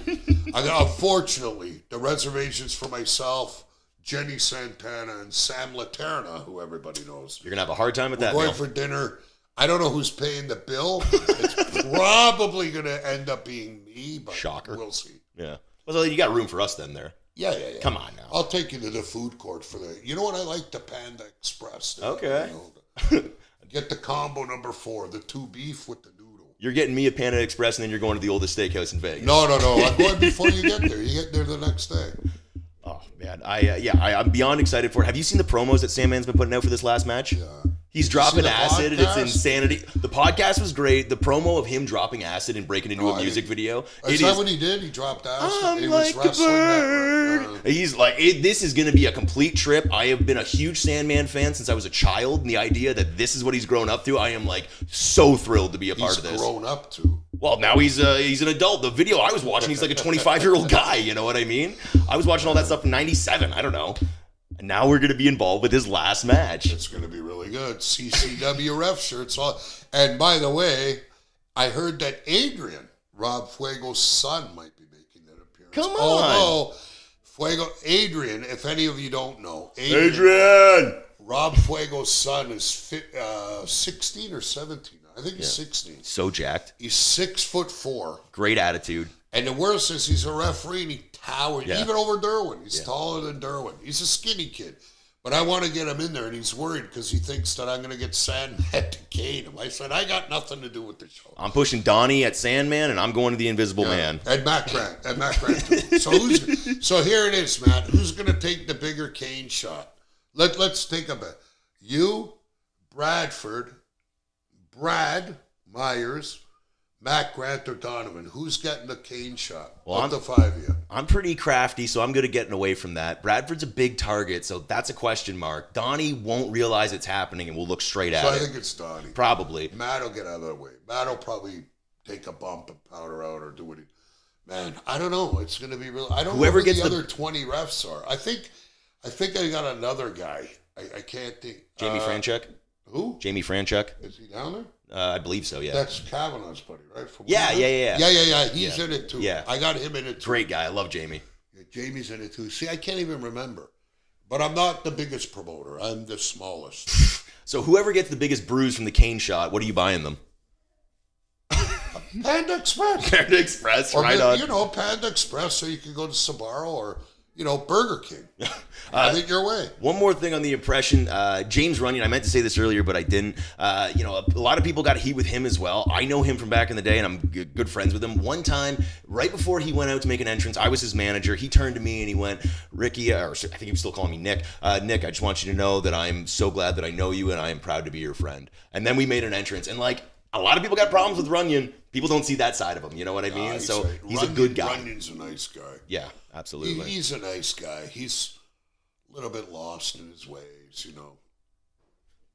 Unfortunately, the reservations for myself, Jenny Santana, and Sam Laterna, who everybody knows. You're going to have a hard time with that We're meal. going for dinner. I don't know who's paying the bill. It's probably going to end up being me, but Shocker. we'll see. Yeah. Well, you got room for us then there. Yeah. Come on now. I'll take you to the food court for the... You know what? I like the Panda Express. Okay. Get the combo number 4, the 2 beef with the noodle. You're getting me a Panda Express, and then you're going to the oldest steakhouse in Vegas. No. I'm going before you get there. You get there the next day. Oh, man. I'm beyond excited for it. Have you seen the promos that Sandman's been putting out for this last match? Yeah. He's dropping the acid, and it's podcast? insanity. The podcast was great. The promo of him dropping acid and breaking into a I music didn't- video. Is that what he did? He dropped acid? I'm He like was a wrestling bird. that. He's like, this is going to be a complete trip. I have been a huge Sandman fan since I was a child, and the idea that this is what he's grown up to, I am like so thrilled to be a part He's of this. grown up to. Well, now he's an adult. The video I was watching, he's like a 25-year-old guy. You know what I mean? I was watching all that stuff in '97. I don't know. And now we're going to be involved with his last match. It's going to be really good. CCW ref shirts. And by the way, I heard that Adrian, Rob Fuego's son, might be making an appearance. Come on. Although, Adrian, if any of you don't know, Adrian! Rob Fuego's son is 16 or 17. I think he's 16. So jacked. He's 6'4". Great attitude. And the worst is he's a referee and he towers, Yeah. even over Derwin. He's taller than Derwin. He's a skinny kid. But I want to get him in there, and he's worried because he thinks that I'm going to get Sandman to cane him. I said, I got nothing to do with the show. I'm pushing Donnie at Sandman, and I'm going to the Invisible Man. And Matt Grant. Too. So here it is, Matt. Who's going to take the bigger cane shot? Let's think about it. You, Bradford, Brad Myers, Matt Grant, or Donovan. Who's getting the cane shot? Well, of the 5 of you. I'm pretty crafty, so I'm good at getting away from that. Bradford's a big target, so that's a question mark. Donnie won't realize it's happening and will look straight at So I it. think it's Donnie. Probably. Matt will get out of the way. Matt will probably take a bump and powder out or do what he... Man, I don't know. It's going to be real. I don't Whoever know who gets the the- other 20 refs are. I think I got another guy. I can't think. Jamie Franchuk? Who? Jamie Franchuk? Is he down there? I believe so, yeah. That's Kavanaugh's buddy, right? From Yeah. Yeah. He's in it too. Yeah. I got him in it too. Great guy. I love Jamie. Yeah, Jamie's in it too. See, I can't even remember. But I'm not the biggest promoter. I'm the smallest. So whoever gets the biggest bruise from the cane shot, what are you buying them? Panda Express. Panda Express, Or, right on. Panda Express, so you can go to Sbarro or, Burger King. I think your way. One more thing on the impression, James Runyon. I meant to say this earlier, but I didn't. A lot of people got heat with him as well. I know him from back in the day, and I'm good friends with him. One time, right before he went out to make an entrance, I was his manager. He turned to me and he went, "Ricky," or I think he was still calling me Nick. Nick, I just want you to know that I'm so glad that I know you, and I am proud to be your friend. And then we made an entrance, and a lot of people got problems with Runyon. People don't see that side of him. You know what I mean? So he's a good guy. Runyon's a nice guy. Yeah, absolutely. He's a nice guy. He's a little bit lost in his ways,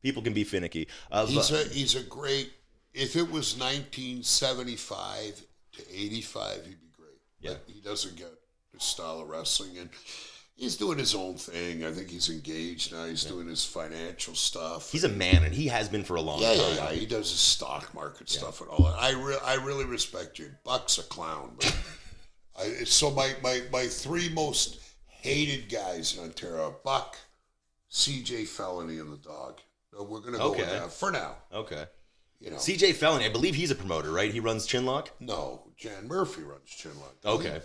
People can be finicky. He's a great. If it was 1975 to 85, he'd be great. Yeah. But he doesn't get his style of wrestling, and he's doing his own thing. I think he's engaged now. He's doing his financial stuff. He's a man, and he has been for a long time. Yeah. He does his stock market stuff and all that. I really respect you. Buck's a clown, but so my three most hated guys in Ontario: Buck, CJ Felony, and the Dog. So we're gonna go with that for now. Okay. CJ CJ Felony, I believe he's a promoter, right? He runs Chinlock? No, Jan Murphy runs Chinlock. Okay.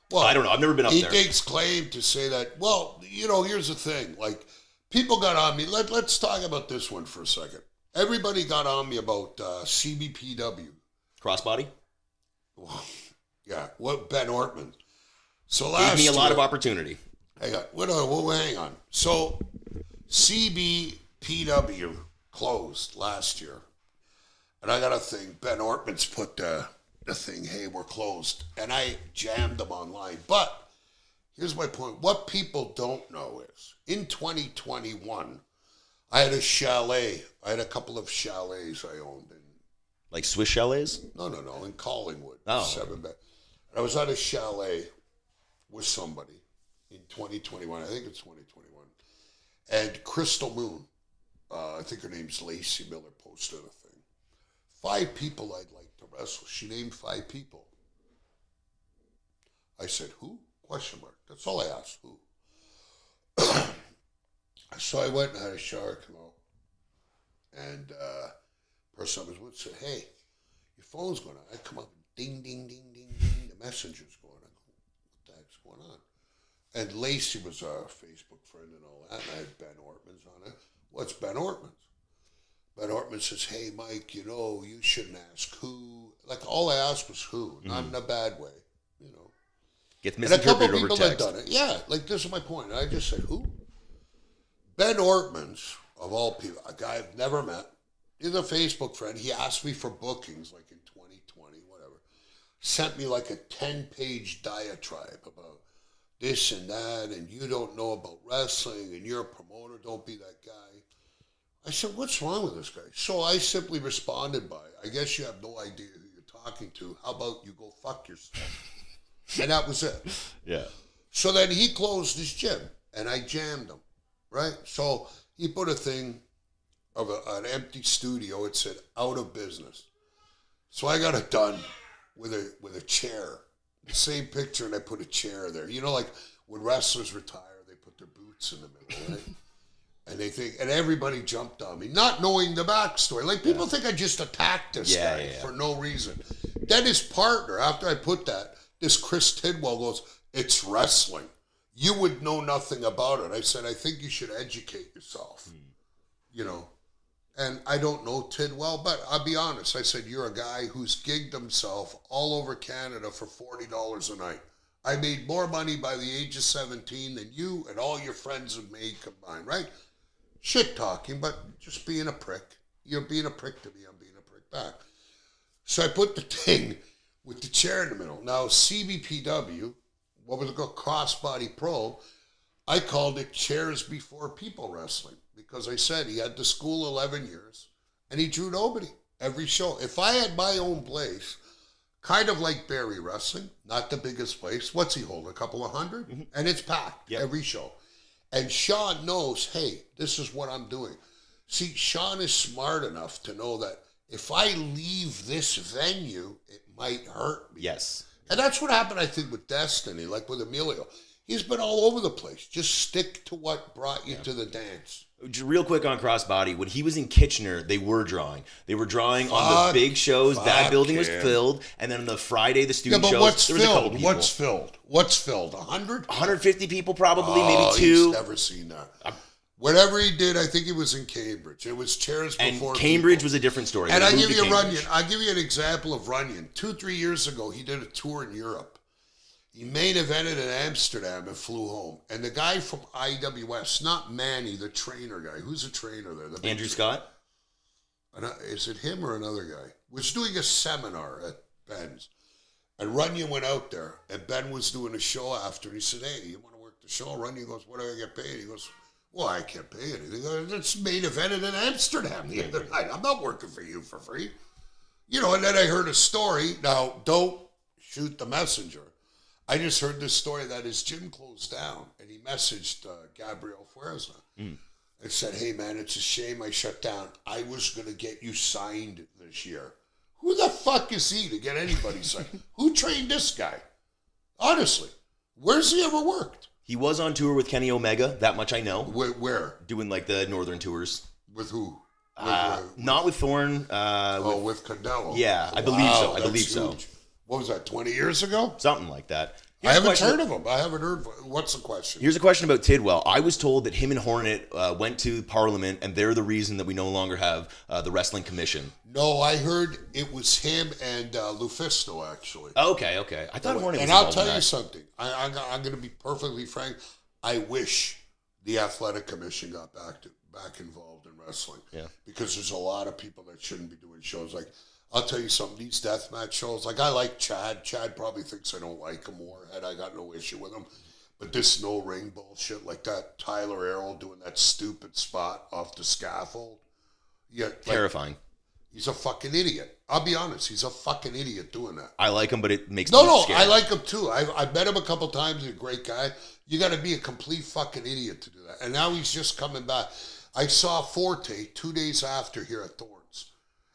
Well, I don't know. I've never been up he there. takes claim to say that. Well, here's the thing. Like, people got on me. Let's talk about this one for a second. Everybody got on me about CBPW. Crossbody? Well, yeah, what Ben Ortman. So Gave last me a lot year- of opportunity. Hang on. So CBPW closed last year. And I got a thing. Ben Ortman's put the thing, hey, we're closed. And I jammed them online. But here's my point. What people don't know is in 2021, I had a chalet. I had a couple of chalets I owned in. Like Swiss chalets? No, in Collingwood. Oh. 7 bed. I was at a chalet with somebody in 2021. I think it's 2021. And Crystal Moon, I think her name's Lacey Miller, posted a thing. 5 people I'd like to wrestle. She named 5 people. I said, who? Question mark. That's all I asked. Who? So I went and had a shower, come out. And person I was with said, hey, your phone's going on. I come up, ding, ding, ding, ding, ding. The messenger's going. I go, what the heck's going on? And Lacey was our Facebook friend and all that. And I had Ben Ortman's on it. What's Ben Ortman's? Ben Ortman says, hey, Mike, you know, you shouldn't ask who. Like, all I asked was who, not in a bad way, you know. Gets And a couple misinterpreted over people had text. done it. Yeah, like, this is my point. I just said, who? Ben Ortman's, of all people, a guy I've never met. He's a Facebook friend. He asked me for bookings, like in 2020, whatever. Sent me like a 10-page diatribe about this and that, and you don't know about wrestling, and you're a promoter, don't be that guy. I said, what's wrong with this guy? So I simply responded by, I guess you have no idea who you're talking to. How about you go fuck yourself? And that was it. Yeah. So then he closed his gym, and I jammed him, right? So he put a thing of an empty studio. It said, out of business. So I got it done with a chair. The same picture, and I put a chair there. You know, like when wrestlers retire, they put their boots in the middle, right? And they think, and everybody jumped on me, not knowing the backstory. Like, people think I just attacked this guy for no reason. Then his partner, after I put that, this Chris Tidwell goes, it's wrestling. You would know nothing about it. I said, I think you should educate yourself, you know. And I don't know Tidwell, but I'll be honest. I said, you're a guy who's gigged himself all over Canada for $40 a night. I made more money by the age of 17 than you and all your friends have made combined, right? Shit talking, but just being a prick. You're being a prick to me, I'm being a prick back. So I put the thing with the chair in the middle. Now, CBPW, what was it called? Crossbody Pro, I called it Chairs Before People Wrestling because I said he had the school 11 years and he drew nobody every show. If I had my own place, kind of like Barry Wrestling, not the biggest place, what's he hold? A couple of hundred? Mm-hmm. And it's packed every show. And Sean knows, hey, this is what I'm doing. See, Sean is smart enough to know that if I leave this venue, it might hurt me. Yes. And that's what happened, I think, with Destiny, like with Emilio. He's been all over the place. Just stick to what brought you to the dance. Real quick on Crossbody, when he was in Kitchener, they were drawing. They were drawing on the big shows. That building was filled. And then on the Friday, the student shows, there was a couple people. What's filled? What's filled? 100? 150 people probably, maybe He's two. Never seen that. Whatever he did, I think he was in Cambridge. It was Chairs Before And Cambridge people. was a different story. And I give you Runyon. I'll give you an example of Runyon. 2-3 years ago, he did a tour in Europe. He main evented in Amsterdam and flew home. And the guy from IWS, not Manny, the trainer guy. Who's the trainer there? Andrew Scott? Is it him or another guy? Was doing a seminar at Ben's. And Runyon went out there. And Ben was doing a show after. And he said, hey, you want to work the show? Runyon goes, what do I get paid? He goes, well, I can't pay anything. It's main evented in Amsterdam the other night. I'm not working for you for free. You know, and then I heard a story. Now, don't shoot the messenger. I just heard this story that his gym closed down, and he messaged Gabriel Fuerza and said, hey, man, it's a shame I shut down. I was going to get you signed this year. Who the fuck is he to get anybody signed? Who trained this guy? Honestly, where's he ever worked? He was on tour with Kenny Omega, that much I know. Where? Doing like the northern tours. With who? Not with Thorne. With Canelo. Yeah, I believe so. I believe so. What was that, 20 years ago? Something like that. I haven't heard of him. I haven't heard. What's the question? Here's a question about Tidwell. I was told that him and Hornet went to Parliament, and they're the reason that we no longer have the Wrestling Commission. No, I heard it was him and Lufisto, actually. Okay. I thought Hornet was And I'll involved in tell you that. something. I'm going to be perfectly frank. I wish the Athletic Commission got back involved in wrestling. Yeah. Because there's a lot of people that shouldn't be doing shows. Like, I'll tell you something, these deathmatch shows, like I like Chad. Chad probably thinks I don't like him more, and I got no issue with him. But this no ring bullshit, like that Tyler Errol doing that stupid spot off the scaffold. Yeah, like, Terrifying. he's a fucking idiot. I'll be honest, he's a fucking idiot doing that. I like him, but it makes No, me no, scared. I like him too. I met him a couple times. He's a great guy. You got to be a complete fucking idiot to do that. And now he's just coming back. I saw Forte 2 days after here at Thorns.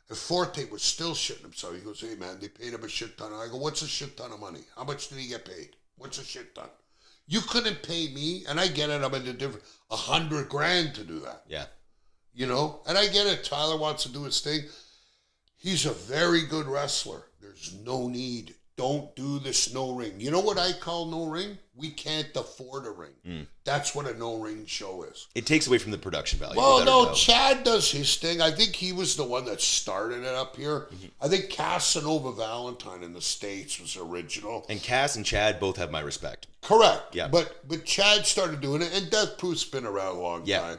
And Forte was still shitting himself. He goes, hey, man, they paid him a shit ton. I go, what's a shit ton of money? How much did he get paid? What's a shit ton? You couldn't pay me, and I get it, I'm in a different, $100,000 to do that. Yeah. You know? And I get it. Tyler wants to do his thing. He's a very good wrestler. There's no need. Don't do this no ring. You know what I call no ring? We can't afford a ring. That's what a no ring show is. It takes away from the production value. Well, without a no, doubt. Chad does his thing. I think he was the one that started it up here. I think Casanova Valentine in the States was original. And Cass and Chad both have my respect. Correct. Yeah. But Chad started doing it, and Death Proof's been around a long time.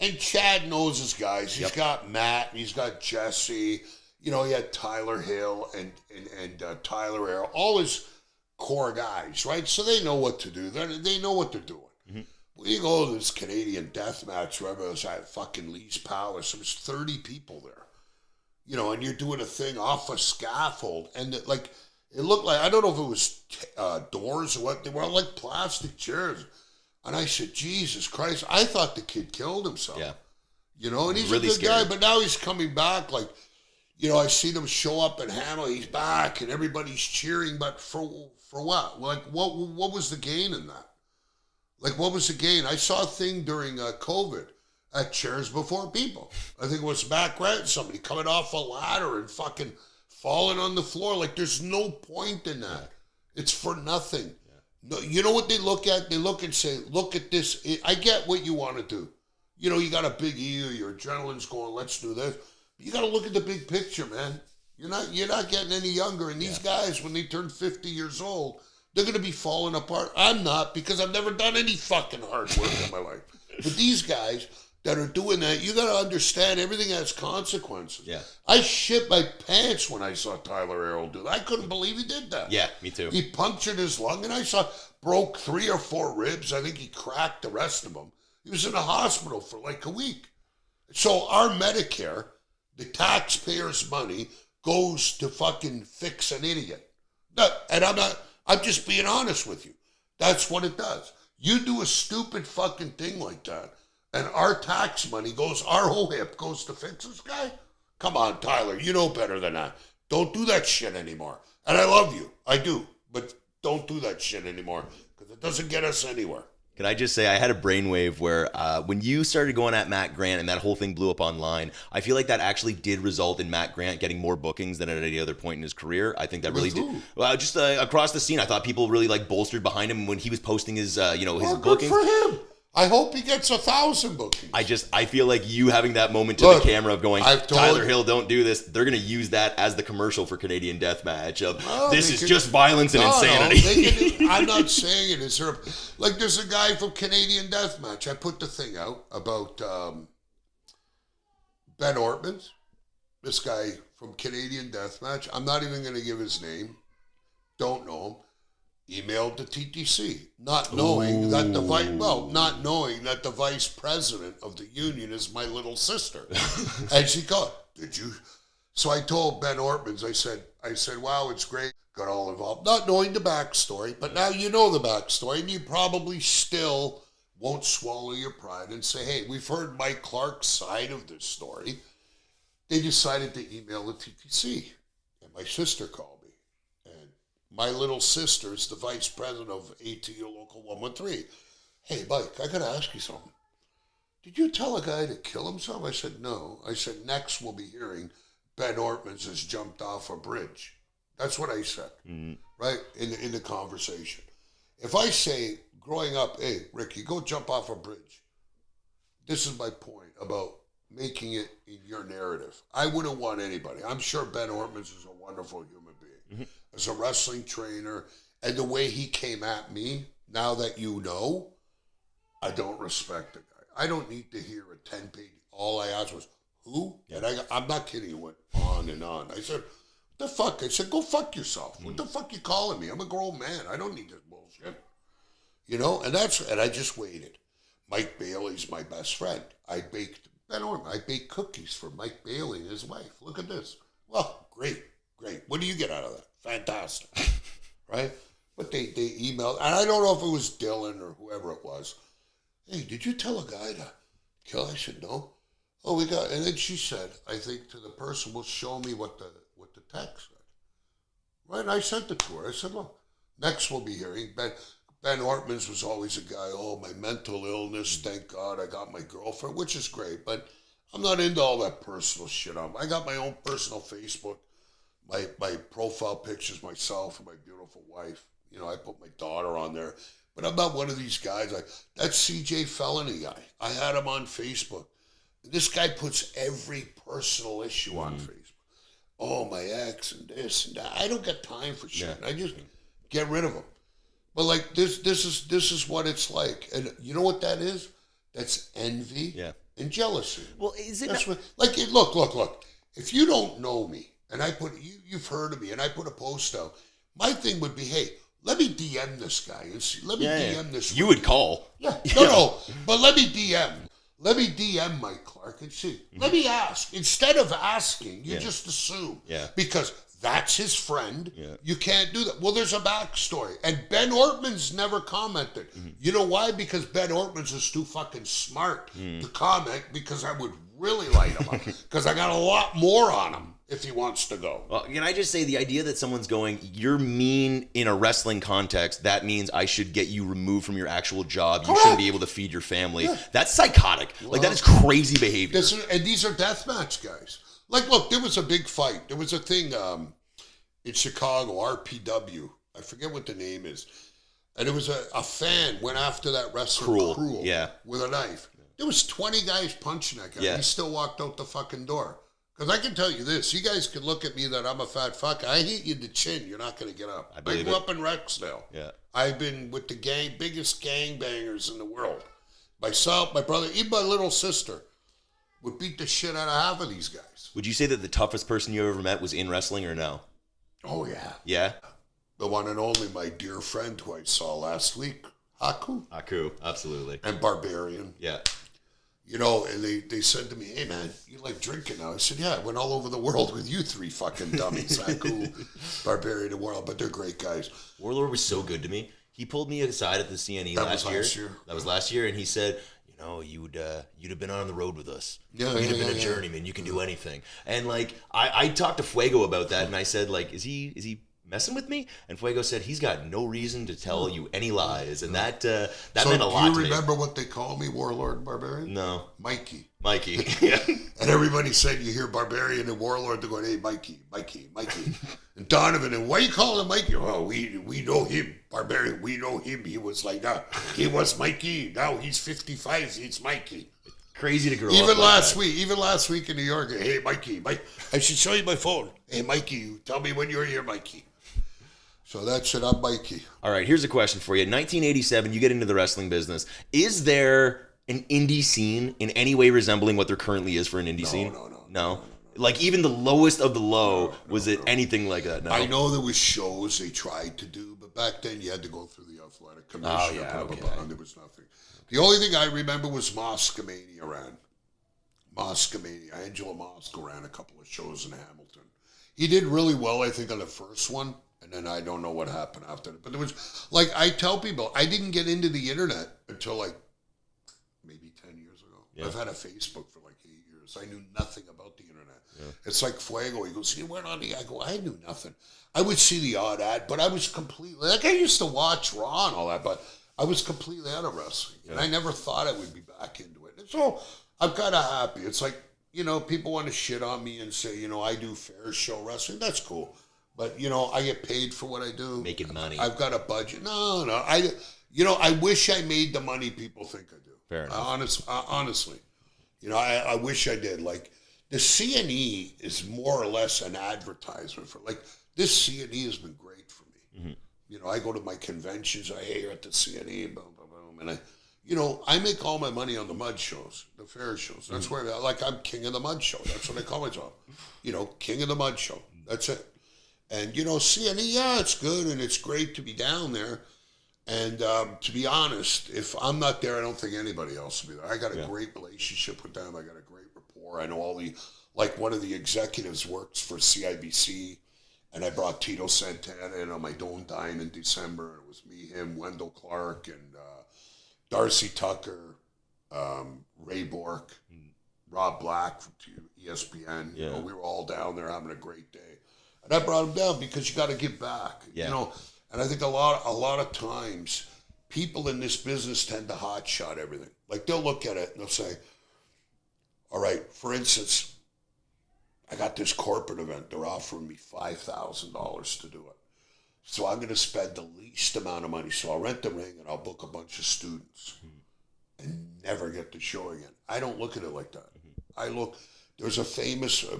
And Chad knows his guys. He's got Matt, and he's got Jesse. You know, he had Tyler Hill and Tyler Errol, all his core guys, right? So they know what to do. They know what they're doing. We go to this Canadian death match, remember, it was at fucking Lee's Palace. There was 30 people there. You know, and you're doing a thing off a scaffold. And it looked like, I don't know if it was doors or what, they were like plastic chairs. And I said, Jesus Christ, I thought the kid killed himself. Yeah. You know, and he's Really a good guy, scary. but now he's coming back. Like, you know, I seen him show up in Hamel, he's back, and everybody's cheering, but for what? Like, what was the gain in that? Like, what was the gain? I saw a thing during COVID at Chairs Before People. I think it was Matt Grant, somebody coming off a ladder and fucking falling on the floor. Like, there's no point in that. It's for nothing. No, you know what they look at? They look and say, look at this. I get what you want to do. You know, you got a big ego, your adrenaline's going, let's do this. You got to look at the big picture, man. You're not getting any younger. And these guys, when they turn 50 years old, they're going to be falling apart. I'm not, because I've never done any fucking hard work in my life. But these guys that are doing that, you got to understand everything has consequences. Yeah. I shit my pants when I saw Tyler Errol do that. I couldn't believe he did that. Yeah, me too. He punctured his lung, and I saw broke 3 or 4 ribs. I think he cracked the rest of them. He was in the hospital for like a week. So our Medicare, the taxpayers' money, goes to fucking fix an idiot. No, and I'm just being honest with you. That's what it does. You do a stupid fucking thing like that, and our tax money goes, our whole hip goes to fix this guy? Come on, Tyler, you know better than that. Don't do that shit anymore. And I love you. I do. But don't do that shit anymore, because it doesn't get us anywhere. Can I just say, I had a brainwave where when you started going at Matt Grant and that whole thing blew up online, I feel like that actually did result in Matt Grant getting more bookings than at any other point in his career. I think that really did. Well, just across the scene, I thought people really like bolstered behind him when he was posting his, his Good bookings. for him. I hope he gets 1,000 bookings. I feel like you having that moment to Look, the camera of going, I've told Tyler you. Hill, don't do this. They're going to use that as the commercial for Canadian Deathmatch of Well, this they is can- just violence and insanity. I'm not saying it. Is there like there's a guy from Canadian Deathmatch. I put the thing out about Ben Ortmans, this guy from Canadian Deathmatch. I'm not even going to give his name. Don't know him. Emailed the TTC, not knowing that the vice president of the union is my little sister. And she goes, "Did you?" So I told Ben Ortmans, I said, "Wow, it's great." Got all involved, not knowing the backstory, but now you know the backstory, and you probably still won't swallow your pride and say, "Hey, we've heard Mike Clark's side of this story." They decided to email the TTC, and my sister called me. My little sister's the vice president of ATU Local 113. "Hey, Mike, I got to ask you something. Did you tell a guy to kill himself?" I said, "No." I said, "Next we'll be hearing Ben Ortmans has jumped off a bridge." That's what I said, right, in the conversation. If I say, growing up, "Hey, Ricky, go jump off a bridge," this is my point about making it in your narrative. I wouldn't want anybody. I'm sure Ben Ortmans is a wonderful human being. As a wrestling trainer, and the way he came at me, now that you know, I don't respect the guy. I don't need to hear a 10-page. All I asked was, "Who?" And I'm not kidding. It went on and on. I said, "What the fuck?" I said, "Go fuck yourself. What the fuck you calling me? I'm a grown man. I don't need this bullshit." You know, and I just waited. Mike Bailey's my best friend. I baked cookies for Mike Bailey and his wife. Look at this. Well, great. What do you get out of that? Fantastic. Right? But they emailed, and I don't know if it was Dylan or whoever it was. Hey, did you tell a guy to kill? I said, no. Oh, and then she said, I think to the person, will show me what the text said. Right? And I sent it to her. I said, look, next we'll be hearing Ben Ortmans was always a guy, my mental illness, thank God I got my girlfriend, which is great, but I'm not into all that personal shit. I got my own personal Facebook, my profile pictures, myself and my beautiful wife. You know, I put my daughter on there, but I'm not one of these guys. That CJ Felony guy, I had him on Facebook. This guy puts every personal issue on Facebook. Oh, my ex and this and that. I don't got time for shit. Yeah. I just get rid of them. But like this is what it's like, and you know what that is? That's envy and jealousy. Well, is it look? If you don't know me, and I put you've heard of me, and I put a post out, my thing would be, hey, let me DM this guy and see. Let me DM this. You would call. Yeah, no, but let me DM Mike Clark and see. Let me ask. Instead of asking, you just assume. Yeah. Because that's his friend. Yeah. You can't do that. Well, there's a backstory. And Ben Ortmans never commented. You know why? Because Ben Ortmans is too fucking smart to comment, because I would really light him up. Because I got a lot more on him if he wants to go. Well, can I just say, the idea that someone's going, you're mean in a wrestling context, that means I should get you removed from your actual job. You shouldn't be able to feed your family. Yeah. That's psychotic. Like, that is crazy behavior. And these are deathmatch guys. Like, look, there was a big fight. There was a thing in Chicago, RPW. I forget what the name is. And it was a fan went after that wrestler, Cruel, with a knife. There was 20 guys punching that guy. Yeah. He still walked out the fucking door. Because I can tell you this. You guys can look at me that I'm a fat fuck. I hit you in the chin. You're not going to get up. I grew up in Rexdale. Yeah. I've been with the biggest gangbangers in the world. Myself, my brother, even my little sister would beat the shit out of half of these guys. Would you say that the toughest person you ever met was in wrestling, or no? Oh, yeah. Yeah? The one and only, my dear friend who I saw last week, Haku. Haku, absolutely. And Barbarian. Yeah. You know, and they said to me, hey, man, you like drinking now? I said, yeah, I went all over the world with you three fucking dummies. Haku, Barbarian, and Warlord, but they're great guys. Warlord was so good to me. He pulled me aside at the CNE last year. That was last year, and he said, you know, you'd have been on the road with us. You'd have been a journeyman. You can do anything. And like, I talked to Fuego about that, and I said, like, is he messing with me? And Fuego said he's got no reason to tell you any lies, and that meant a lot to me. Do you remember what they call me, Warlord Barbarian? No. Mikey. Yeah. And everybody said, you hear Barbarian and Warlord, they're going, hey, Mikey. And Donovan, and why you calling him Mikey? Oh, we know him, Barbarian. We know him. He was like that. He was Mikey. Now he's 55. It's Mikey. Crazy to grow up. Even last week in New York, hey, Mikey. I should show you my phone. Hey, Mikey, tell me when you're here, Mikey. So that's it. I'm Mikey. All right, here's a question for you. In 1987, you get into the wrestling business. Is there an indie scene in any way resembling what there currently is for an indie scene? No. Like, even the lowest of the low, was it anything like that? No. I know there was shows they tried to do, but back then you had to go through the athletic commission. Oh, yeah, okay. There was nothing. The only thing I remember was Moscomania ran. Angelo Mosco ran a couple of shows in Hamilton. He did really well, I think, on the first one. And then I don't know what happened after that. But there was, like, I tell people, I didn't get into the internet until, like, maybe 10 years ago. Yeah. I've had a Facebook for, like, 8 years. I knew nothing about the internet. Yeah. It's like Fuego. He goes, you went on the... I go, I knew nothing. I would see the odd ad, but I was completely... Like, I used to watch Raw and all that, but I was completely out of wrestling. Yeah. And I never thought I would be back into it. And so I'm kind of happy. It's like, you know, people want to shit on me and say, you know, I do fair show wrestling. That's cool. But, you know, I get paid for what I do. Making money. I've got a budget. No. I wish I made the money people think I do. Fair enough. Honestly. You know, I wish I did. Like, the CNE is more or less an advertisement for, like, this CNE has been great for me. Mm-hmm. You know, I go to my conventions. I hear at the CNE, boom, boom, boom. And I make all my money on the mud shows, the fair shows. That's where, like, I'm king of the mud show. That's what I call myself. You know, king of the mud show. That's it. And, you know, CNE, yeah, it's good and it's great to be down there. And to be honest, if I'm not there, I don't think anybody else will be there. I got a great relationship with them. I got a great rapport. I know all the, like one of the executives works for CIBC, and I brought Tito Santana in on my Dome Dime in December. It was me, him, Wendell Clark, and Darcy Tucker, Ray Bork, Rob Black from ESPN. Yeah. You know, we were all down there having a great day. And I brought him down because you got to give back. Yeah. You know, and I think a lot of times people in this business tend to hotshot everything. Like they'll look at it and they'll say, all right, for instance, I got this corporate event. They're offering me $5,000 to do it. So I'm going to spend the least amount of money. So I'll rent the ring and I'll book a bunch of students and never get the show again. I don't look at it like that. I look, there's a famous, a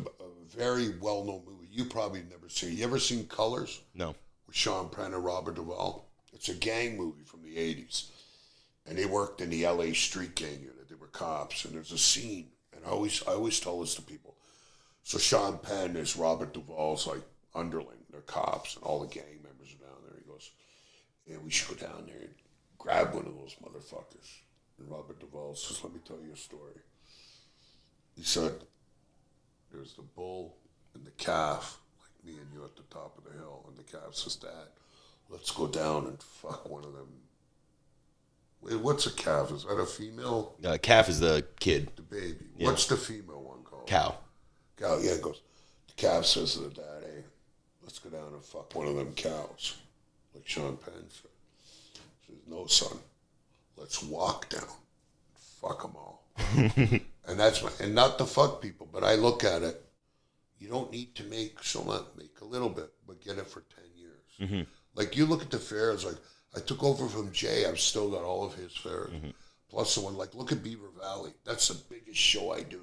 very well-known movie. You probably never seen. You ever seen Colors? No. With Sean Penn and Robert Duvall. It's a gang movie from the 80s. And they worked in the LA street gang unit. They were cops. And there's a scene. And I always tell this to people. So Sean Penn is Robert Duvall's like underling. They're cops and all the gang members are down there. He goes, yeah, we should go down there and grab one of those motherfuckers. And Robert Duvall says, let me tell you a story. He said, there's the bull and the calf, like me and you at the top of the hill. And the calf says, Dad, let's go down and fuck one of them. Wait, what's a calf? Is that a female? Calf is the kid. The baby. Yeah. What's the female one called? Cow. Cow, yeah, it goes. The calf says to the dad, hey, let's go down and fuck one of them cows. Like Sean Penn said. He says, no, son. Let's walk down. Fuck them all. And that's and not to fuck people, but I look at it. You don't need to make so much, make a little bit, but get it for 10 years. Mm-hmm. Like you look at the fairs, like I took over from Jay, I've still got all of his fairs. Mm-hmm. Plus the one, like look at Beaver Valley. That's the biggest show I do.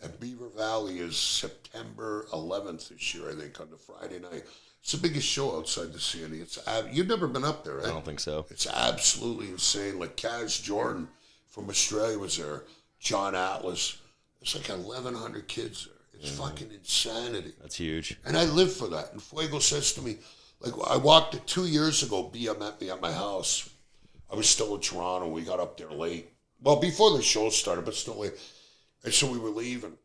And Beaver Valley is September 11th this year, I think, on the Friday night. It's the biggest show outside the CNE. You've never been up there, right? I don't think so. It's absolutely insane. Like Kaz Jordan from Australia was there. John Atlas. It's like 1,100 kids there. It's fucking insanity. That's huge. And I live for that. And Fuego says to me, like, I walked it 2 years ago, BM met me at my house. I was still in Toronto. We got up there late. Well, before the show started, but still late. And so we were leaving.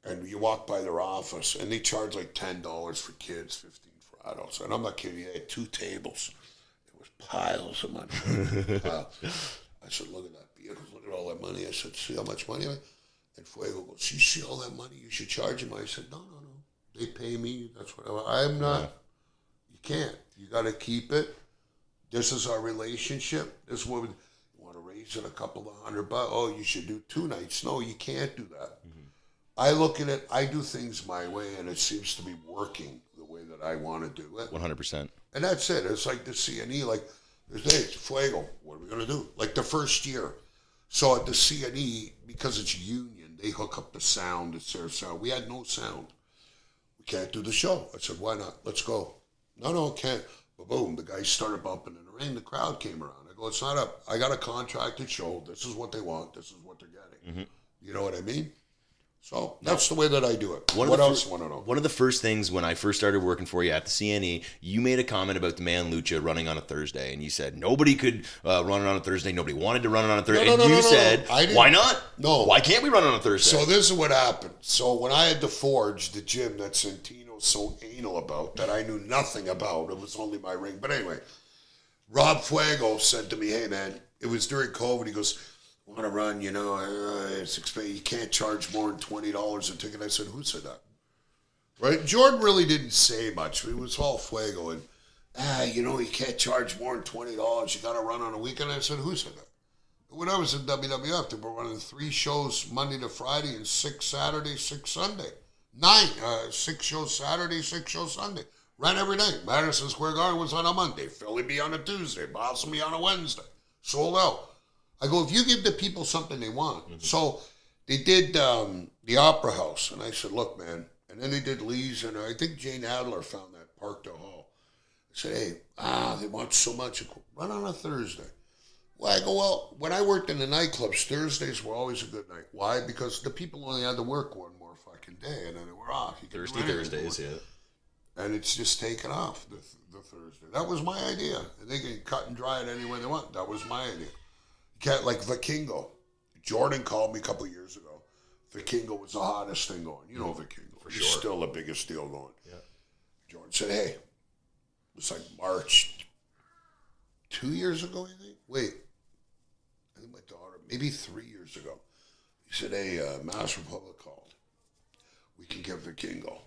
And you walk by their office, and they charge like $10 for kids, $15 for adults. And I'm not kidding you. They had 2 tables. There was piles of money. I said, look at that. Look at all that money. I said, see how much money I have? And Fuego goes, you see all that money? You should charge them. I said, no. They pay me. That's what I'm not. Yeah. You can't. You got to keep it. This is our relationship. This is what you want to raise it a couple of $100. Oh, you should do 2 nights. No, you can't do that. Mm-hmm. I look at it. I do things my way, and it seems to be working the way that I want to do it. 100%. And that's it. It's like the CNE. Like, there's days. Fuego. What are we going to do? Like the first year. So at the CNE, because it's union, they hook up the sound. It's their sound. We had no sound. We can't do the show. I said, why not? Let's go. No, can't. But boom, the guys started bumping in the ring. The crowd came around. I go, it's not up. I got a contracted show. This is what they want. This is what they're getting. Mm-hmm. You know what I mean? So that's the way that I do it. What else you want to know? One of the first things when I first started working for you at the CNE, you made a comment about the man Lucha running on a Thursday, and you said nobody could run it on a Thursday. Nobody wanted to run it on a Thursday. And you said, why not? No. Why can't we run it on a Thursday? So this is what happened. So when I had to forge the gym that Santino's so anal about, that I knew nothing about, it was only my ring. But anyway, Rob Fuego said to me, hey, man, it was during COVID. He goes, want to run, it's expensive. You can't charge more than $20 a ticket. I said, who said that? Right? Jordan really didn't say much. It was all Fuego. And, you can't charge more than $20. You got to run on a weekend. I said, who said that? When I was in WWF, they were running 3 shows Monday to Friday and 6 Saturday, 6 Sunday. 6 shows Saturday, 6 shows Sunday. Ran every day. Madison Square Garden was on a Monday. Philly be on a Tuesday. Boston be on a Wednesday. Sold out. I go, if you give the people something they want. Mm-hmm. So they did the Opera House. And I said, look, man. And then they did Lee's. And I think Jane Adler found that Park Del Hall. I said, hey, they want so much. I go, run on a Thursday. Well, I go, well, when I worked in the nightclubs, Thursdays were always a good night. Why? Because the people only had to work one more fucking day. And then they were off. Thursdays, yeah. and it's just taken off the Thursday. That was my idea. And they can cut and dry it any way they want. That was my idea. You can't, like Vikingo. Jordan called me a couple of years ago. Vikingo was the hottest thing going. You know Vikingo. For sure. He's still the biggest deal going. Yeah. Jordan said, hey, it was like March 2 years ago, I think. Wait. I think my daughter, maybe 3 years ago. He said, hey, Mass Republic called. We can get Vikingo.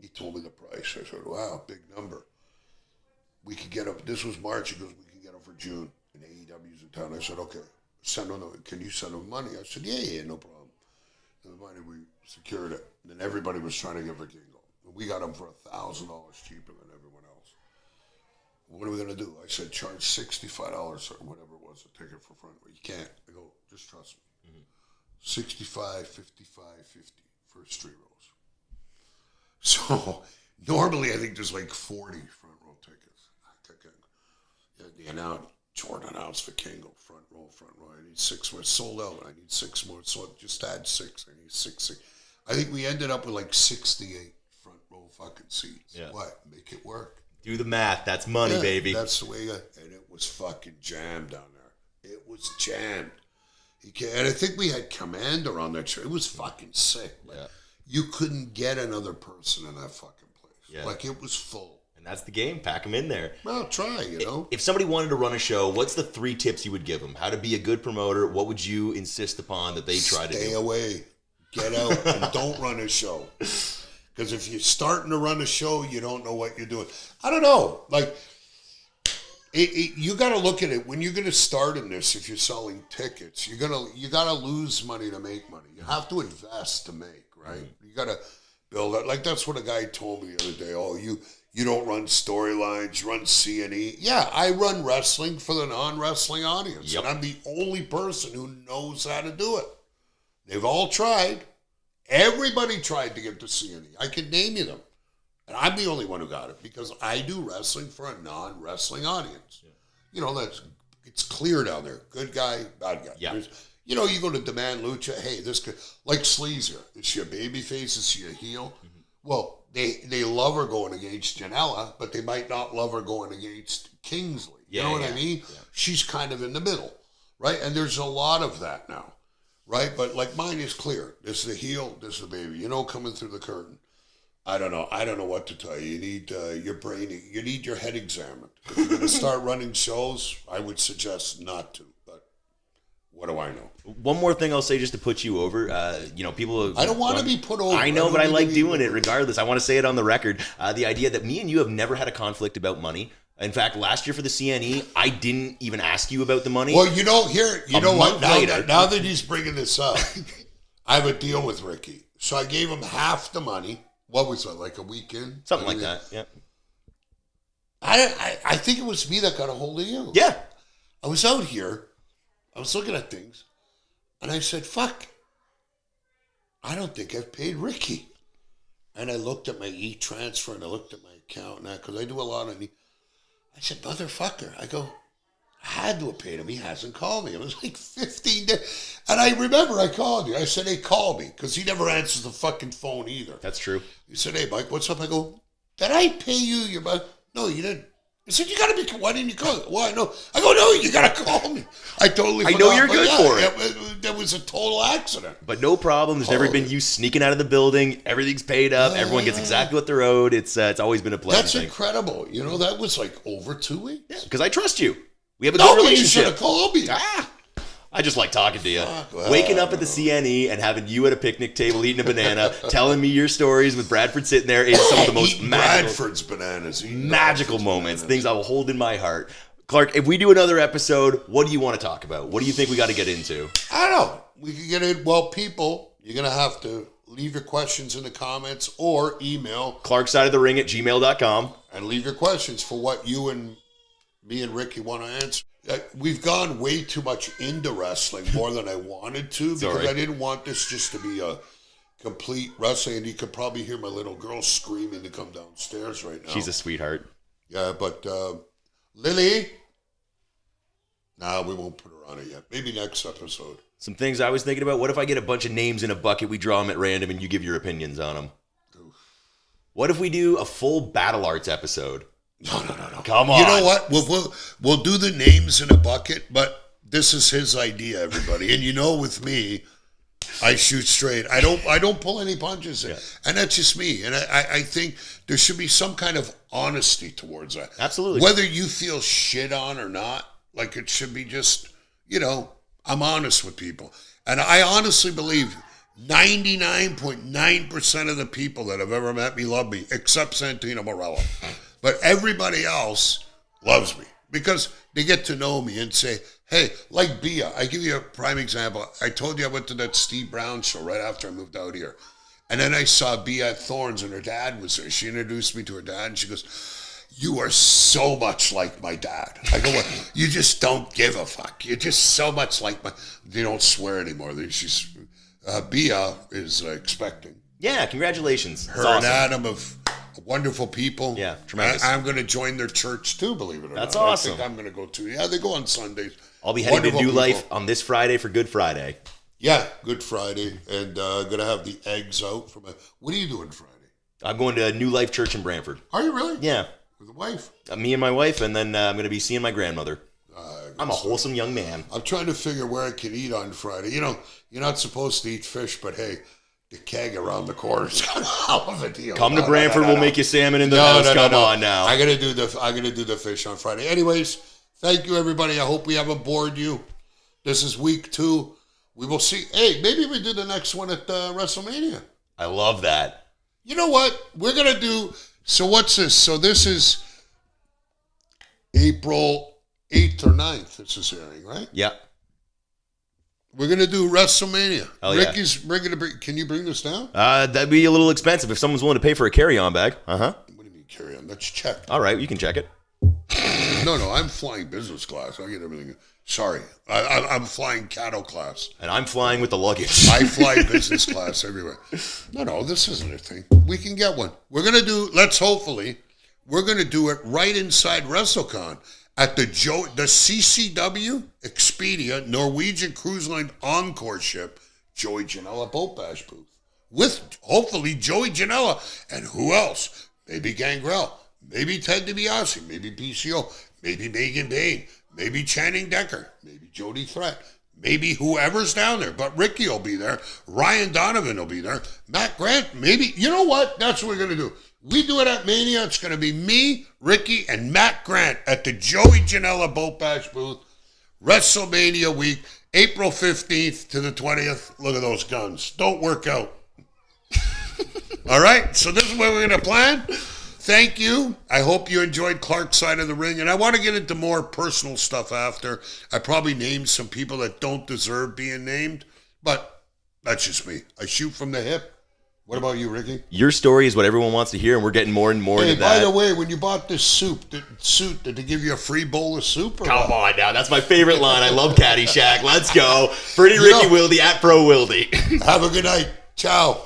He told me the price. I said, wow, big number. We could get him. This was March. He goes, we can get him for June. And AEW's in town. I said, okay. Can you send him money? I said, yeah, no problem. And the money, we secured it. And then everybody was trying to get Vikingo. And we got him for $1,000 cheaper than everyone else. What are we going to do? I said, charge $65 or whatever it was, a ticket for front row. You can't. I go, just trust me. Mm-hmm. 65, 55, 50 first 3 rows. So normally I think there's like 40 front row tickets. Jordan announced Vikingo, front row. I need 6 more. Sold out. I need 6 more. So just add 6. I need 6. I think we ended up with like 68 front row fucking seats. Yeah. What? Make it work. Do the math. That's money, baby. That's the way and it was fucking jammed down there. It was jammed. And I think we had Commander on that show. It was fucking sick. Like, you couldn't get another person in that fucking place. Yeah. Like, it was full. And that's the game. Pack them in there. Well, try, you know. If somebody wanted to run a show, what's the 3 tips you would give them? How to be a good promoter? What would you insist upon that they try to do? Stay away. Get out and don't run a show. Because if you're starting to run a show, you don't know what you're doing. I don't know. Like, you got to look at it. When you're going to start in this, if you're selling tickets, you got to lose money to make money. You have to invest to make, right? Mm-hmm. You got to build it. Like, that's what a guy told me the other day. Oh, you don't run storylines, you run C&E. Yeah, I run wrestling for the non-wrestling audience. Yep. And I'm the only person who knows how to do it. They've all tried. Everybody tried to get to C&E. I can name you them. And I'm the only one who got it because I do wrestling for a non-wrestling audience. Yeah. You know, it's clear down there. Good guy, bad guy. Yeah. You know, you go to Demand Lucha, hey, this guy, like Sleazer, is she a baby face? Is she a heel? Mm-hmm. Well, they love her going against Janela, but they might not love her going against Kingsley. You know what I mean? Yeah. She's kind of in the middle, right? And there's a lot of that now, right? But like mine is clear. This is the heel, this is the baby. You know, coming through the curtain. I don't know what to tell you. You need your brain, you need your head examined. If you're going to start running shows, I would suggest not to. But what do I know? One more thing I'll say just to put you over. People. I don't want to be put over. I know, but I like doing it regardless. I want to say it on the record. The idea that me and you have never had a conflict about money. In fact, last year for the CNE, I didn't even ask you about the money. Well, you know what? Now that he's bringing this up, I have a deal with Ricky. So I gave him half the money. What was it, like a weekend? Something like that, yeah. I think it was me that got a hold of you. Yeah. I was out here. I was looking at things. And I said, fuck. I don't think I've paid Ricky. And I looked at my e-transfer and I looked at my account now because I do a lot of... I said, motherfucker. I go, I had to have paid him. He hasn't called me. It was like 15 days. And I remember I called you. I said, hey, call me. Because he never answers the fucking phone either. That's true. He said, hey, Mike, what's up? I go, did I pay you your money? No, you didn't. He said, you got to be, why didn't you call? Why? No. I go, no, you got to call me. I totally forgot. I know you're good for it. That was a total accident. But no problem. There's never been you sneaking out of the building. Everything's paid up. Everyone gets exactly what they're owed. It's always been a pleasure. That's incredible. You know, that was like over 2 weeks. Yeah, because I trust you. We have a good relationship. You should have called me. I just like talking to you. Waking up at the CNE and having you at a picnic table eating a banana, telling me your stories with Bradford sitting there is some of the most Bradford's bananas. Magical moments, things I will hold in my heart. Clark, if we do another episode, what do you want to talk about? What do you think we got to get into? I don't know. We can get in. Well, people, you're going to have to leave your questions in the comments or email clarksideofthering@gmail.com and leave your questions for what you and me and Ricky want to answer. We've gone way too much into wrestling, more than I wanted to, because I didn't want this just to be a complete wrestling. And you could probably hear my little girl screaming to come downstairs right now. She's a sweetheart. Yeah, but Lily, we won't put her on it yet. Maybe next episode. Some things I was thinking about. What if I get a bunch of names in a bucket, we draw them at random, and you give your opinions on them? What if we do a full Battle Arts episode? No. Come on. You know what? We'll do the names in a bucket, but this is his idea, everybody. And you know, with me, I shoot straight. I don't pull any punches, and that's just me. And I think there should be some kind of honesty towards that. Absolutely. Whether you feel shit on or not, like it should be just, I'm honest with people, and I honestly believe 99.9% of the people that have ever met me love me, except Santino Marella. But everybody else loves me because they get to know me and say, hey, like Bia, I give you a prime example. I told you I went to that Steve Brown show right after I moved out here. And then I saw Bia at Thorns and her dad was there. She introduced me to her dad and she goes, you are so much like my dad. I go, well, you just don't give a fuck. You're just so much like they don't swear anymore. Bia is expecting. Yeah, congratulations. Her and Adam of wonderful people. Yeah, tremendous. I'm going to join their church too, believe it or not. That's awesome. I think I'm going to go too. Yeah, they go on Sundays. I'll be heading Wonderful to New people. Life on this Friday for Good Friday. Yeah, Good Friday. And going to have the eggs out. What are you doing Friday? I'm going to New Life Church in Brantford. Are you really? Yeah. With the wife? Me and my wife, and then I'm going to be seeing my grandmother. I'm a wholesome young man. I'm trying to figure where I can eat on Friday. You're not supposed to eat fish, but hey, the keg around the corner is kind of hell of a deal. Come to Brantford, we'll make you salmon in the house. Come on now. I'm gonna do the fish on Friday. Anyways, thank you everybody. I hope we haven't bored you. This is week 2. We will see. Hey, maybe we do the next one at WrestleMania. I love that. You know what? We're gonna do. So what's this? So this is April 8th or 9th. This is airing, right? Yeah. We're gonna do WrestleMania. Hell yeah. Ricky's bringing. Can you bring this down? That'd be a little expensive if someone's willing to pay for a carry-on bag. What do you mean carry on? Let's check. All right, you can check it. No, I'm flying business class. I get everything. Sorry, I'm flying cattle class. And I'm flying with the luggage. I fly business class everywhere. No, this isn't a thing. We can get one. We're gonna do. We're gonna do it right inside WrestleCon. At the CCW Expedia Norwegian Cruise Line Encore ship, Joey Janela Boat Bash booth. With, hopefully, Joey Janela. And who else? Maybe Gangrel. Maybe Ted DiBiase. Maybe PCO. Maybe Megan Bain. Maybe Channing Decker. Maybe Jody Threat. Maybe whoever's down there. But Ricky will be there. Ryan Donovan will be there. Matt Grant, maybe. You know what? That's what we're going to do. We do it at Mania. It's going to be me, Ricky, and Matt Grant at the Joey Janela Boat Bash booth. WrestleMania week, April 15th to the 20th. Look at those guns. Don't work out. All right? So this is what we're going to plan. Thank you. I hope you enjoyed Clark's Side of the Ring. And I want to get into more personal stuff after. I probably named some people that don't deserve being named. But that's just me. I shoot from the hip. What about you, Ricky? Your story is what everyone wants to hear, and we're getting more and more into that. By the way, when you bought this suit, did they give you a free bowl of soup? Come on now. That's my favorite line. I love Caddyshack. Let's go. Pretty Ricky Wilde at Pro Wilde. Have a good night. Ciao.